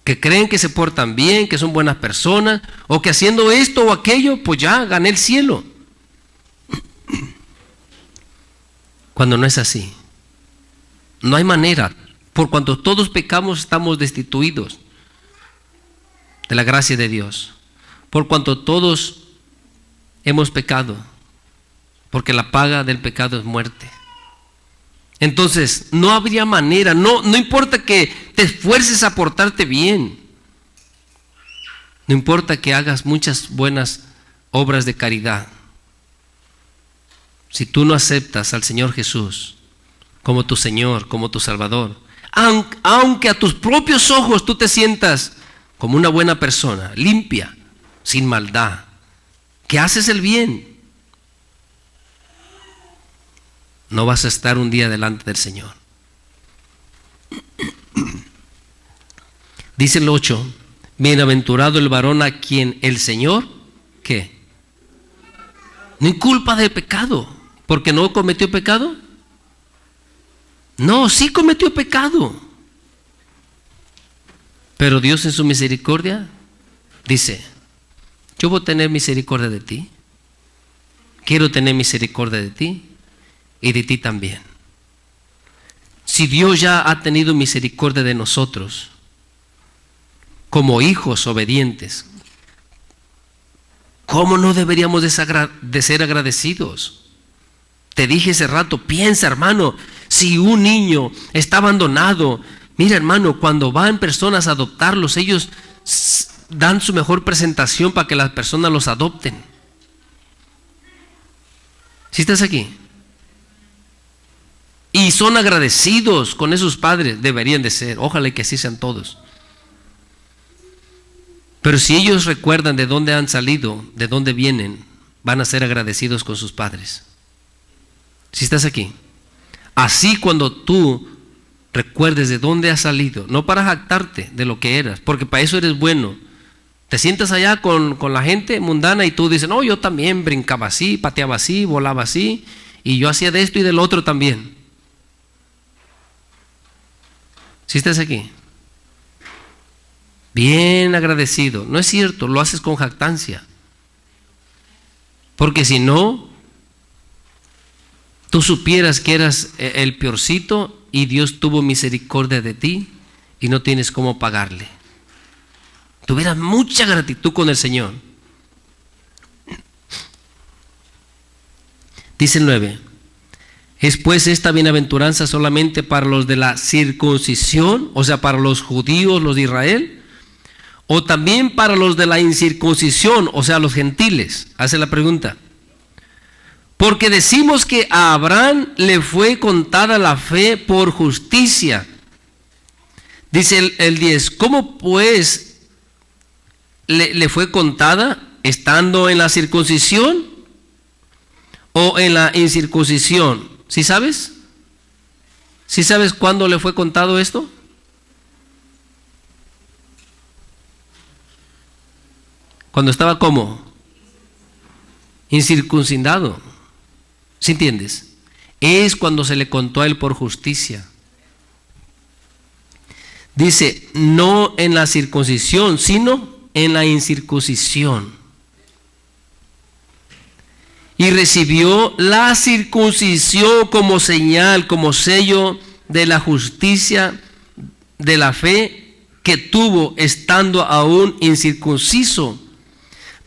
Speaker 1: que creen que se portan bien, que son buenas personas, o que haciendo esto o aquello, pues ya gané el cielo. Cuando no es así. No hay manera. Por cuanto todos pecamos, estamos destituidos de la gracia de Dios. Por cuanto todos hemos pecado, porque la paga del pecado es muerte. Entonces, no habría manera, no importa que te esfuerces a portarte bien, no importa que hagas muchas buenas obras de caridad, si tú no aceptas al Señor Jesús como tu Señor, como tu Salvador, aunque a tus propios ojos tú te sientas como una buena persona, limpia, sin maldad, que haces el bien, no vas a estar un día delante del Señor. Dice el 8, bienaventurado el varón a quien el Señor, ¿qué? No inculpa de pecado, porque no cometió pecado. No, sí cometió pecado. Pero Dios en su misericordia dice, yo voy a tener misericordia de ti. Quiero tener misericordia de ti y de ti también. Si Dios ya ha tenido misericordia de nosotros, como hijos obedientes, ¿cómo no deberíamos de ser agradecidos? Te dije hace rato, piensa, hermano, si un niño está abandonado, mira, hermano, cuando van personas a adoptarlos, ellos dan su mejor presentación para que las personas los adopten. ¿Sí estás aquí? Y son agradecidos con esos padres, deberían de ser, ojalá que así sean todos. Pero si ellos recuerdan de dónde han salido, de dónde vienen, van a ser agradecidos con sus padres. ¿Sí estás aquí? Así cuando tú recuerdes de dónde has salido, no para jactarte de lo que eras, porque para eso eres bueno. Te sientas allá con la gente mundana y tú dices, no, yo también brincaba así, pateaba así, volaba así, y yo hacía de esto y del otro también. ¿Sí estás aquí? Bien agradecido. No es cierto, lo haces con jactancia. Porque si no, tú supieras que eras el peorcito y Dios tuvo misericordia de ti y no tienes cómo pagarle. Tuvieras mucha gratitud con el Señor. Dice el 9. ¿Es pues esta bienaventuranza solamente para los de la circuncisión, o sea, para los judíos, los de Israel? ¿O también para los de la incircuncisión, o sea, los gentiles? Hace la pregunta. Porque decimos que a Abraham le fue contada la fe por justicia. Dice el 10, ¿cómo pues le fue contada? ¿Estando en la circuncisión o en la incircuncisión? ¿Sí sabes? ¿Sí sabes cuándo le fue contado esto? Cuando estaba ¿cómo? Incircuncidado. ¿Sí entiendes? Es cuando se le contó a él por justicia. Dice, no en la circuncisión, sino en la incircuncisión. Y recibió la circuncisión como señal, como sello de la justicia, de la fe que tuvo estando aún incircunciso,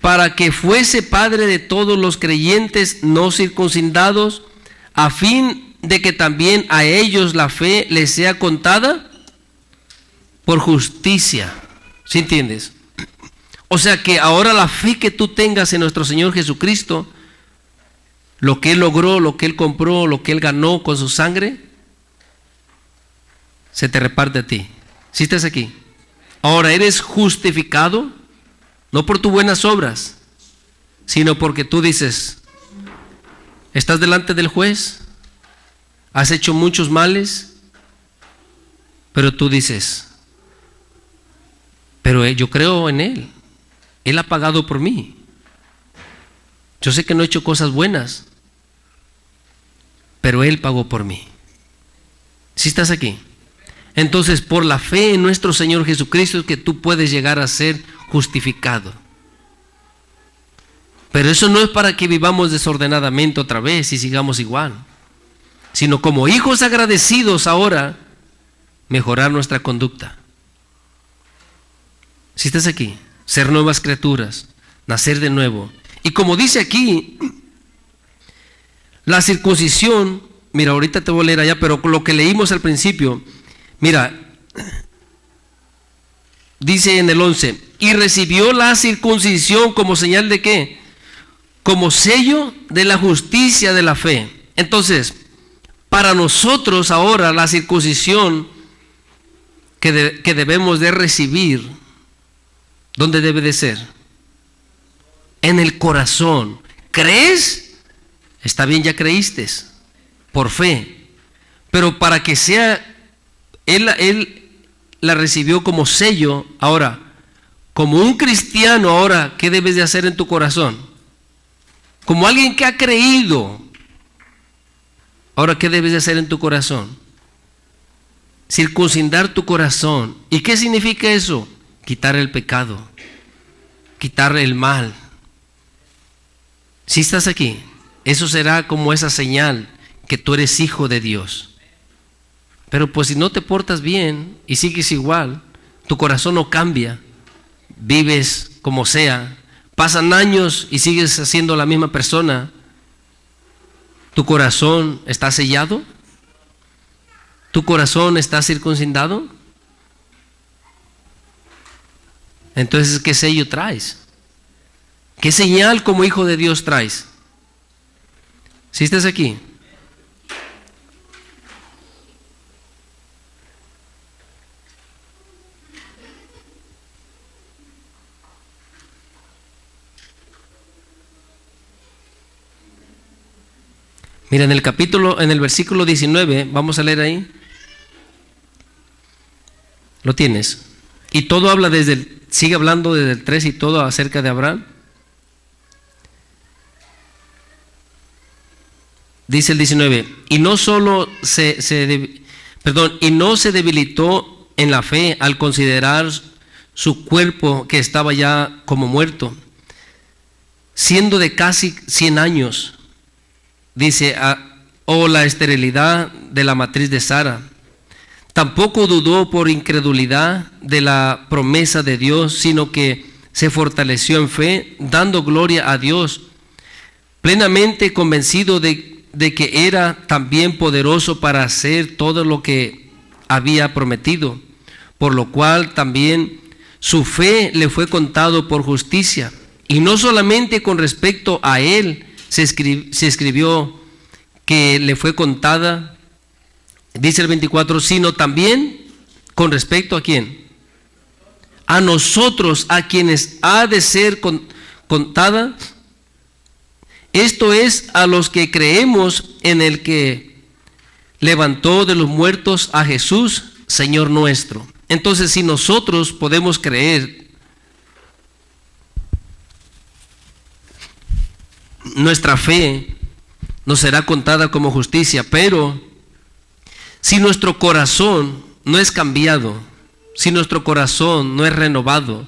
Speaker 1: para que fuese padre de todos los creyentes no circuncidados, a fin de que también a ellos la fe les sea contada por justicia. ¿Sí entiendes? O sea que ahora la fe que tú tengas en nuestro Señor Jesucristo, lo que Él logró, lo que Él compró, lo que Él ganó con su sangre, se te reparte a ti. ¿Sí estás aquí? Ahora eres justificado, no por tus buenas obras, sino porque tú dices, estás delante del juez, has hecho muchos males, pero tú dices, pero yo creo en Él, Él ha pagado por mí. Yo sé que no he hecho cosas buenas, pero Él pagó por mí. ¿Sí estás aquí? Entonces, por la fe en nuestro Señor Jesucristo es que tú puedes llegar a ser justificado. Pero eso no es para que vivamos desordenadamente otra vez y sigamos igual, sino como hijos agradecidos ahora, mejorar nuestra conducta. ¿Sí estás aquí? Ser nuevas criaturas, nacer de nuevo. Y como dice aquí, la circuncisión, mira, ahorita te voy a leer allá, pero lo que leímos al principio, mira, dice en el 11, y recibió la circuncisión como señal de ¿qué? Como sello de la justicia de la fe. Entonces, para nosotros ahora la circuncisión que debemos de recibir, ¿dónde debe de ser? En el corazón. ¿Crees? Está bien, ya creíste, por fe. Pero para que sea, Él la recibió como sello. Ahora, como un cristiano ahora, ¿qué debes de hacer en tu corazón? Como alguien que ha creído. Ahora, ¿qué debes de hacer en tu corazón? Circuncidar tu corazón. ¿Y qué significa eso? Quitar el pecado, quitar el mal. Si estás aquí, eso será como esa señal que tú eres hijo de Dios. Pero pues si no te portas bien y sigues igual, tu corazón no cambia, vives como sea, pasan años y sigues siendo la misma persona, ¿tu corazón está sellado? ¿Tu corazón está circuncidado? Entonces, ¿qué sello traes? ¿Qué señal como hijo de Dios traes? ¿Sí estás aquí? Mira, en el versículo 19, vamos a leer ahí. ¿Lo tienes? Y todo habla sigue hablando desde el 3 y todo acerca de Abraham. Dice el 19, y no solo y no se debilitó en la fe al considerar su cuerpo que estaba ya como muerto, siendo de casi 100 años, dice, o la esterilidad de la matriz de Sara. Tampoco dudó por incredulidad de la promesa de Dios, sino que se fortaleció en fe, dando gloria a Dios, plenamente convencido de que era también poderoso para hacer todo lo que había prometido, por lo cual también su fe le fue contado por justicia. Y no solamente con respecto a él se escribió que le fue contada, dice el 24, sino también con respecto a quién, a nosotros, a quienes ha de ser contada. Esto es, a los que creemos en el que levantó de los muertos a Jesús, Señor nuestro. Entonces, si nosotros podemos creer, nuestra fe nos será contada como justicia. Pero si nuestro corazón no es cambiado, si nuestro corazón no es renovado,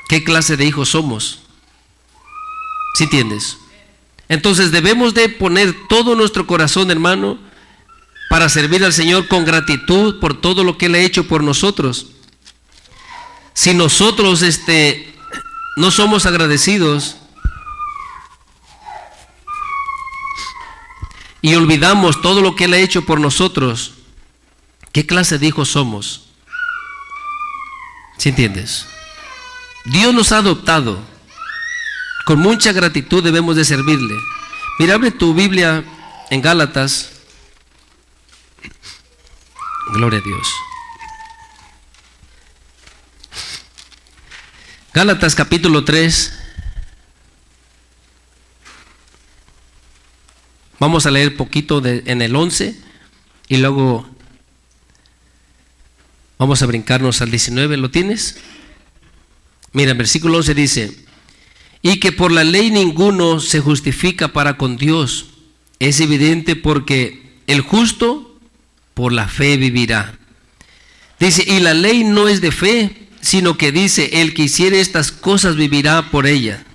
Speaker 1: ¿qué clase de hijos somos? ¿Sí entiendes? Entonces debemos de poner todo nuestro corazón, hermano, para servir al Señor con gratitud por todo lo que Él ha hecho por nosotros. Si nosotros no somos agradecidos y olvidamos todo lo que Él ha hecho por nosotros, ¿qué clase de hijos somos? ¿Sí entiendes? Dios nos ha adoptado. Con mucha gratitud debemos de servirle. Mira, abre tu Biblia en Gálatas. Gloria a Dios. Gálatas capítulo 3. Vamos a leer poquito en el 11 y luego vamos a brincarnos al 19. ¿Lo tienes? Mira, el versículo 11 dice: y que por la ley ninguno se justifica para con Dios. Es evidente, porque el justo por la fe vivirá. Dice, y la ley no es de fe, sino que dice, el que hiciere estas cosas vivirá por ella.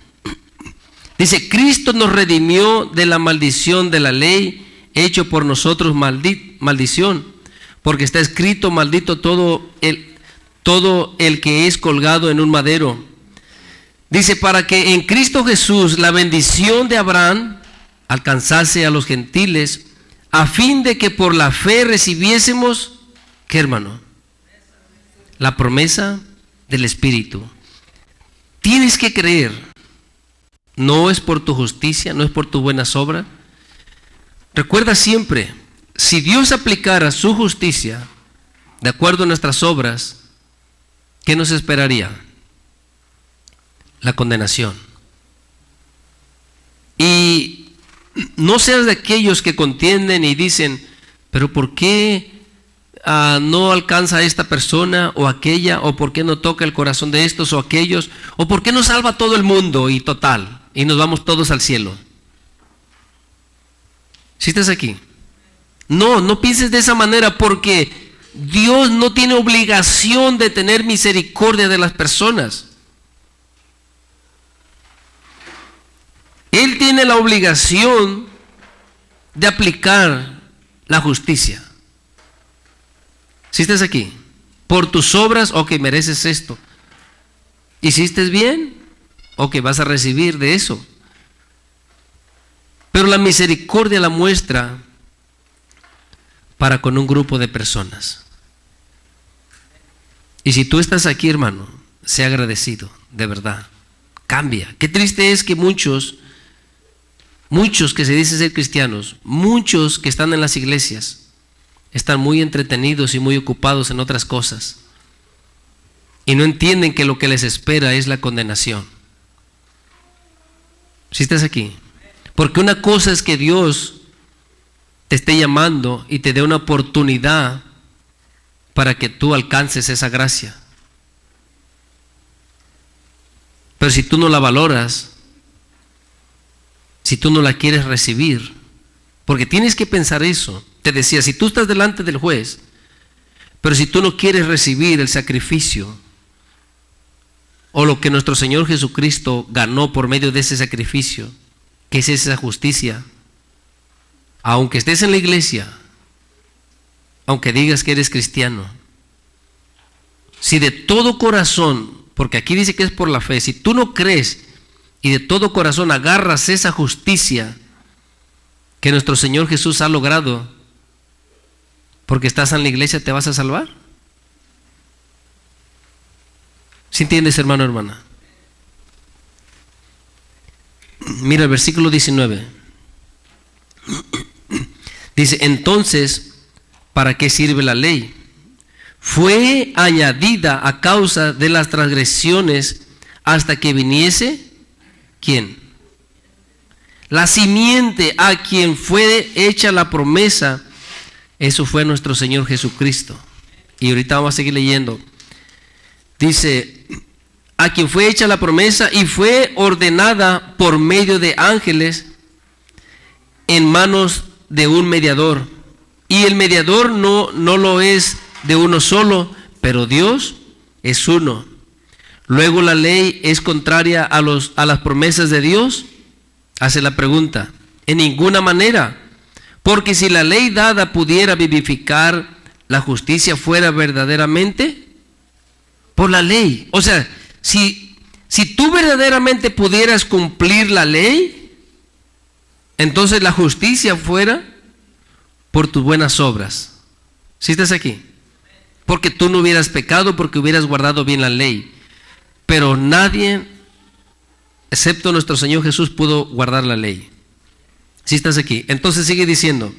Speaker 1: Dice, Cristo nos redimió de la maldición de la ley, hecho por nosotros maldición, porque está escrito, maldito todo el que es colgado en un madero. Dice, para que en Cristo Jesús la bendición de Abraham alcanzase a los gentiles, a fin de que por la fe recibiésemos, ¿qué, hermano? La promesa del Espíritu. Tienes que creer. No es por tu justicia, no es por tu buenas obras. Recuerda siempre, si Dios aplicara su justicia de acuerdo a nuestras obras, ¿qué nos esperaría? La condenación. Y no seas de aquellos que contienden y dicen, pero ¿por qué no alcanza a esta persona o aquella? ¿O por qué no toca el corazón de estos o aquellos? ¿O por qué no salva a todo el mundo y total? Y nos vamos todos al cielo. ¿Sí estás aquí? No pienses de esa manera, porque Dios no tiene obligación de tener misericordia de las personas. Él tiene la obligación de aplicar la justicia. ¿Sí estás aquí? Por tus obras, ok, mereces esto. ¿Hiciste bien? Ok, vas a recibir de eso. Pero la misericordia la muestra para con un grupo de personas. Y si tú estás aquí, hermano, sea agradecido, de verdad. Cambia. Qué triste es que muchos que se dicen ser cristianos, muchos que están en las iglesias, están muy entretenidos y muy ocupados en otras cosas. Y no entienden que lo que les espera es la condenación. ¿Sí estás aquí? Porque una cosa es que Dios te esté llamando y te dé una oportunidad para que tú alcances esa gracia. Pero si tú no la valoras, si tú no la quieres recibir, porque tienes que pensar eso. Te decía, si tú estás delante del juez, pero si tú no quieres recibir el sacrificio o lo que nuestro Señor Jesucristo ganó por medio de ese sacrificio, que es esa justicia, aunque estés en la iglesia, aunque digas que eres cristiano, si de todo corazón, porque aquí dice que es por la fe, si tú no crees y de todo corazón agarras esa justicia que nuestro Señor Jesús ha logrado, porque estás en la iglesia, ¿te vas a salvar? ¿Sí entiendes, hermano, hermana? Mira el versículo 19. Dice, entonces, ¿para qué sirve la ley? Fue añadida a causa de las transgresiones hasta que viniese, ¿quién? La simiente a quien fue hecha la promesa. Eso fue nuestro Señor Jesucristo. Y ahorita vamos a seguir leyendo. Dice, a quien fue hecha la promesa y fue ordenada por medio de ángeles en manos de un mediador. Y el mediador no lo es de uno solo, pero Dios es uno. Luego la ley es contraria a las promesas de Dios. Hace la pregunta, en ninguna manera. Porque si la ley dada pudiera vivificar, la justicia fuera verdaderamente por la ley. O sea, si tú verdaderamente pudieras cumplir la ley, entonces la justicia fuera por tus buenas obras. ¿Sí estás aquí? Porque tú no hubieras pecado, porque hubieras guardado bien la ley. Pero nadie, excepto nuestro Señor Jesús, pudo guardar la ley. ¿Sí estás aquí? Entonces sigue diciendo,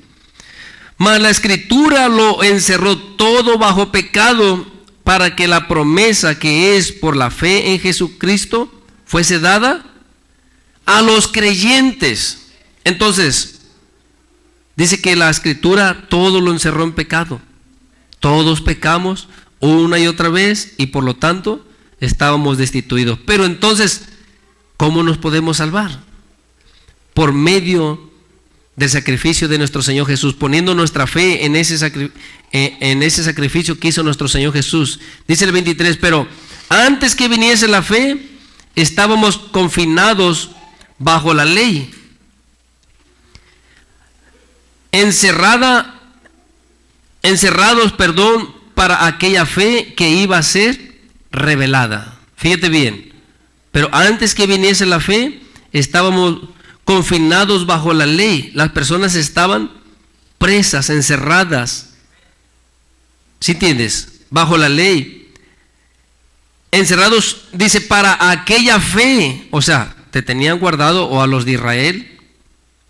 Speaker 1: mas la Escritura lo encerró todo bajo pecado, para que la promesa que es por la fe en Jesucristo fuese dada a los creyentes. Entonces, dice que la Escritura todo lo encerró en pecado. Todos pecamos una y otra vez y por lo tanto estábamos destituidos. Pero entonces, ¿cómo nos podemos salvar? Por medio del sacrificio de nuestro Señor Jesús, poniendo nuestra fe en ese sacrificio que hizo nuestro Señor Jesús. Dice el 23, pero antes que viniese la fe, estábamos confinados bajo la ley, encerrados, para aquella fe que iba a ser revelada. Fíjate bien, pero antes que viniese la fe, estábamos confinados bajo la ley. Las personas estaban presas, encerradas. ¿Sí entiendes? Bajo la ley. Encerrados, dice, para aquella fe. O sea, te tenían guardado, o a los de Israel,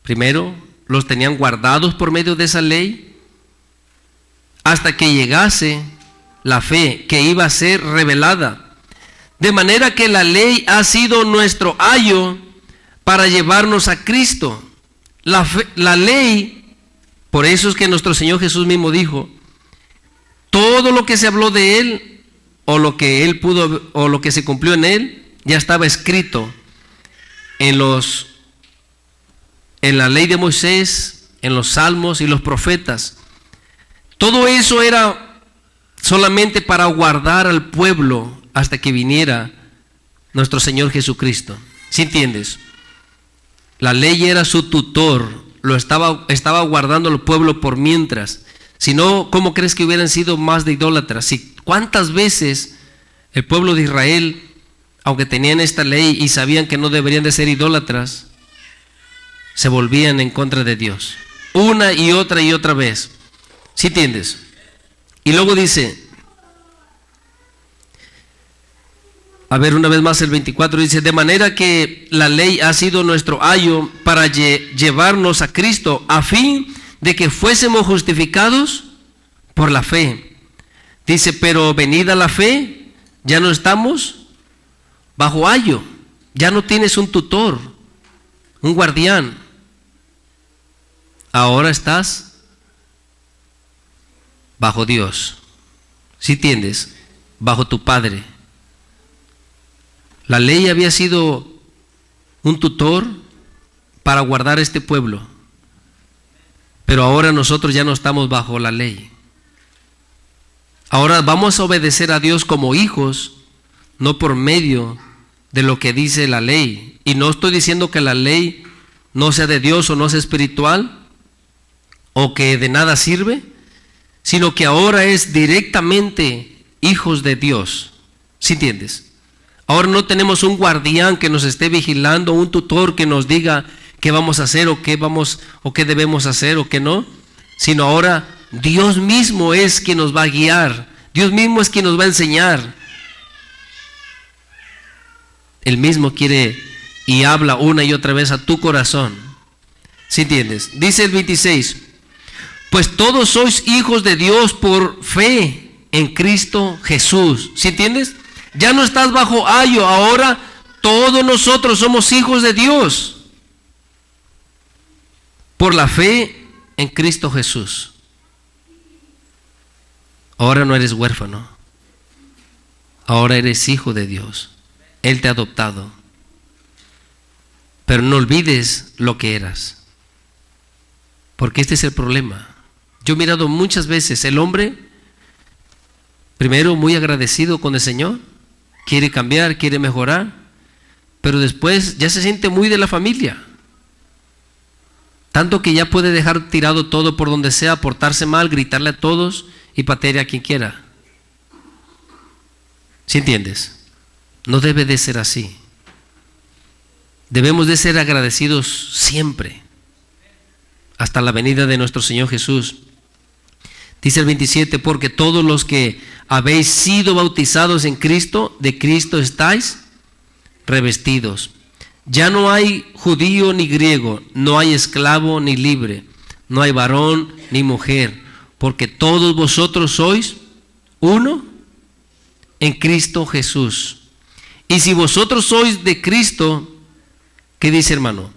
Speaker 1: primero, los tenían guardados por medio de esa ley, hasta que llegase la fe que iba a ser revelada. De manera que la ley ha sido nuestro ayo para llevarnos a Cristo. La ley, por eso es que nuestro Señor Jesús mismo dijo, todo lo que se habló de Él, o lo que Él pudo, o lo que se cumplió en Él, ya estaba escrito en la ley de Moisés, en los salmos y los profetas. Todo eso era solamente para guardar al pueblo hasta que viniera nuestro Señor Jesucristo. ¿Sí entiendes? La ley era su tutor, lo estaba guardando al pueblo por mientras. Si no, ¿cómo crees que hubieran sido más de idólatras? ¿Cuántas veces el pueblo de Israel, aunque tenían esta ley y sabían que no deberían de ser idólatras, se volvían en contra de Dios? Una y otra vez. ¿Sí entiendes? Y luego dice, a ver una vez más el 24, dice, de manera que la ley ha sido nuestro ayo para llevarnos a Cristo, a fin de que fuésemos justificados por la fe. Dice, pero venida la fe, ya no estamos bajo ayo, ya no tienes un tutor, un guardián. Ahora estás bajo Dios. ¿Sí entiendes? Bajo tu Padre. La ley había sido un tutor para guardar este pueblo, pero ahora nosotros ya no estamos bajo la ley. Ahora vamos a obedecer a Dios como hijos, no por medio de lo que dice la ley. Y no estoy diciendo que la ley no sea de Dios o no sea espiritual, o que de nada sirve, sino que ahora es directamente hijos de Dios. ¿Sí entiendes? Ahora no tenemos un guardián que nos esté vigilando, un tutor que nos diga qué vamos a hacer o qué debemos hacer o qué no, sino ahora Dios mismo es quien nos va a guiar, Dios mismo es quien nos va a enseñar. Él mismo quiere y habla una y otra vez a tu corazón. ¿Sí entiendes? Dice el 26, pues todos sois hijos de Dios por fe en Cristo Jesús. ¿Sí entiendes? Ya no estás bajo ayo, ahora todos nosotros somos hijos de Dios por la fe en Cristo Jesús. Ahora no eres huérfano, ahora eres hijo de Dios. Él te ha adoptado. Pero no olvides lo que eras, porque este es el problema. Yo he mirado muchas veces el hombre, primero muy agradecido con el Señor, quiere cambiar, quiere mejorar, pero después ya se siente muy de la familia. Tanto que ya puede dejar tirado todo por donde sea, portarse mal, gritarle a todos y patear a quien quiera. ¿Sí entiendes? No debe de ser así. Debemos de ser agradecidos siempre, hasta la venida de nuestro Señor Jesús. Dice el 27, porque todos los que habéis sido bautizados en Cristo, de Cristo estáis revestidos. Ya no hay judío ni griego, no hay esclavo ni libre, no hay varón ni mujer, porque todos vosotros sois uno en Cristo Jesús. Y si vosotros sois de Cristo, ¿qué dice, hermano?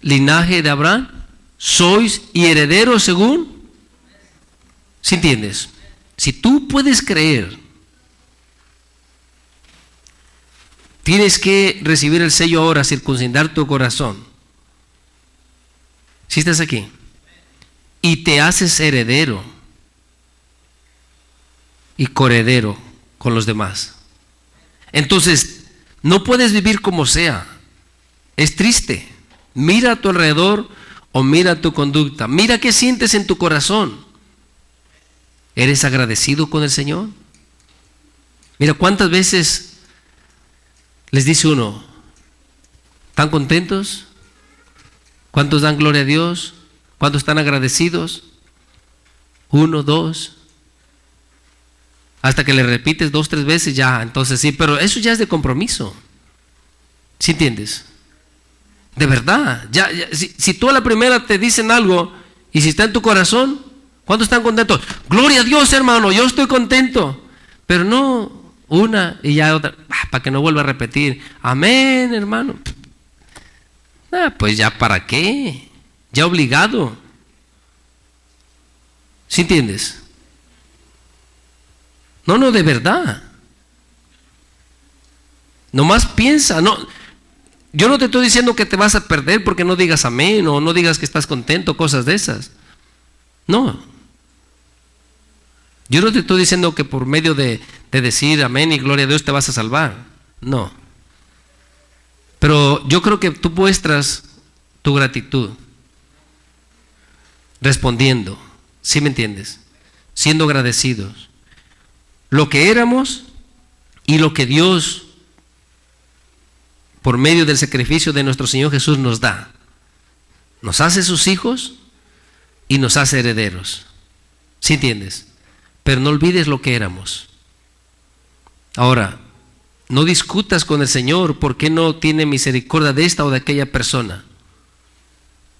Speaker 1: Linaje de Abraham, sois y herederos según. ¿Sí entiendes? Si tú puedes creer, tienes que recibir el sello ahora, circuncidar tu corazón. Si estás aquí y te haces heredero y coheredero con los demás, entonces no puedes vivir como sea. Es triste. Mira a tu alrededor o mira tu conducta. Mira qué sientes en tu corazón. ¿Eres agradecido con el Señor? Mira cuántas veces les dice uno, ¿están contentos? ¿Cuántos dan gloria a Dios? ¿Cuántos están agradecidos? 1, 2. Hasta que le repites 2, 3 veces ya, entonces sí, pero eso ya es de compromiso. ¿Sí entiendes? De verdad, si tú a la primera te dicen algo y si está en tu corazón, ¿cuántos están contentos? Gloria a Dios, hermano, yo estoy contento. Pero no una y ya otra, para que no vuelva a repetir. Amén, hermano. Pues ya para qué, ya obligado. ¿Sí entiendes? No, de verdad. Nomás piensa, no. Yo no te estoy diciendo que te vas a perder porque no digas amén o no digas que estás contento, cosas de esas. No. Yo no te estoy diciendo que por medio de decir amén y gloria a Dios te vas a salvar. No. Pero yo creo que tú muestras tu gratitud respondiendo, ¿sí me entiendes? Siendo agradecidos. Lo que éramos y lo que Dios por medio del sacrificio de nuestro Señor Jesús nos da. Nos hace sus hijos y nos hace herederos. ¿Sí entiendes? Pero no olvides lo que éramos. Ahora, no discutas con el Señor por qué no tiene misericordia de esta o de aquella persona.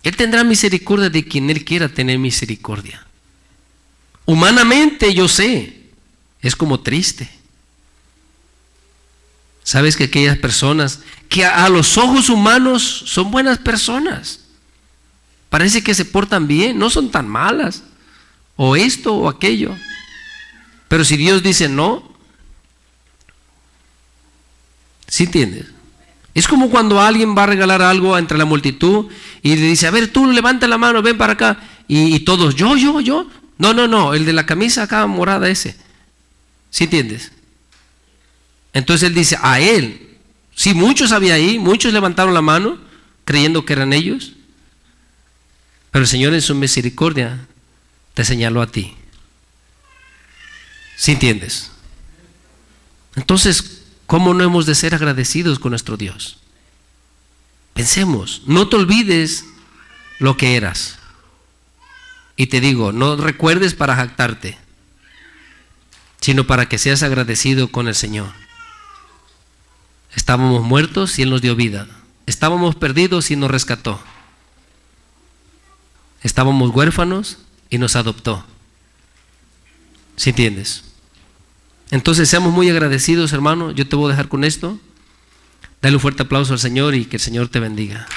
Speaker 1: Él tendrá misericordia de quien Él quiera tener misericordia. Humanamente yo sé, es como triste. Sabes que aquellas personas que a los ojos humanos son buenas personas, parece que se portan bien, no son tan malas, o esto o aquello. Pero si Dios dice no, ¿sí entiendes? Es como cuando alguien va a regalar algo entre la multitud y le dice, a ver, tú levanta la mano, ven para acá, y todos, yo. No, el de la camisa acá morada ese. ¿Sí entiendes? Entonces él dice, a él. Sí, muchos había ahí, muchos levantaron la mano creyendo que eran ellos. Pero el Señor en su misericordia te señaló a ti. ¿Sí entiendes? Entonces, ¿cómo no hemos de ser agradecidos con nuestro Dios? Pensemos, no te olvides lo que eras. Y te digo, no recuerdes para jactarte, sino para que seas agradecido con el Señor. Estábamos muertos y Él nos dio vida. Estábamos perdidos y nos rescató. Estábamos huérfanos y nos adoptó. ¿Sí entiendes? Entonces seamos muy agradecidos, hermano. Yo te voy a dejar con esto. Dale un fuerte aplauso al Señor y que el Señor te bendiga.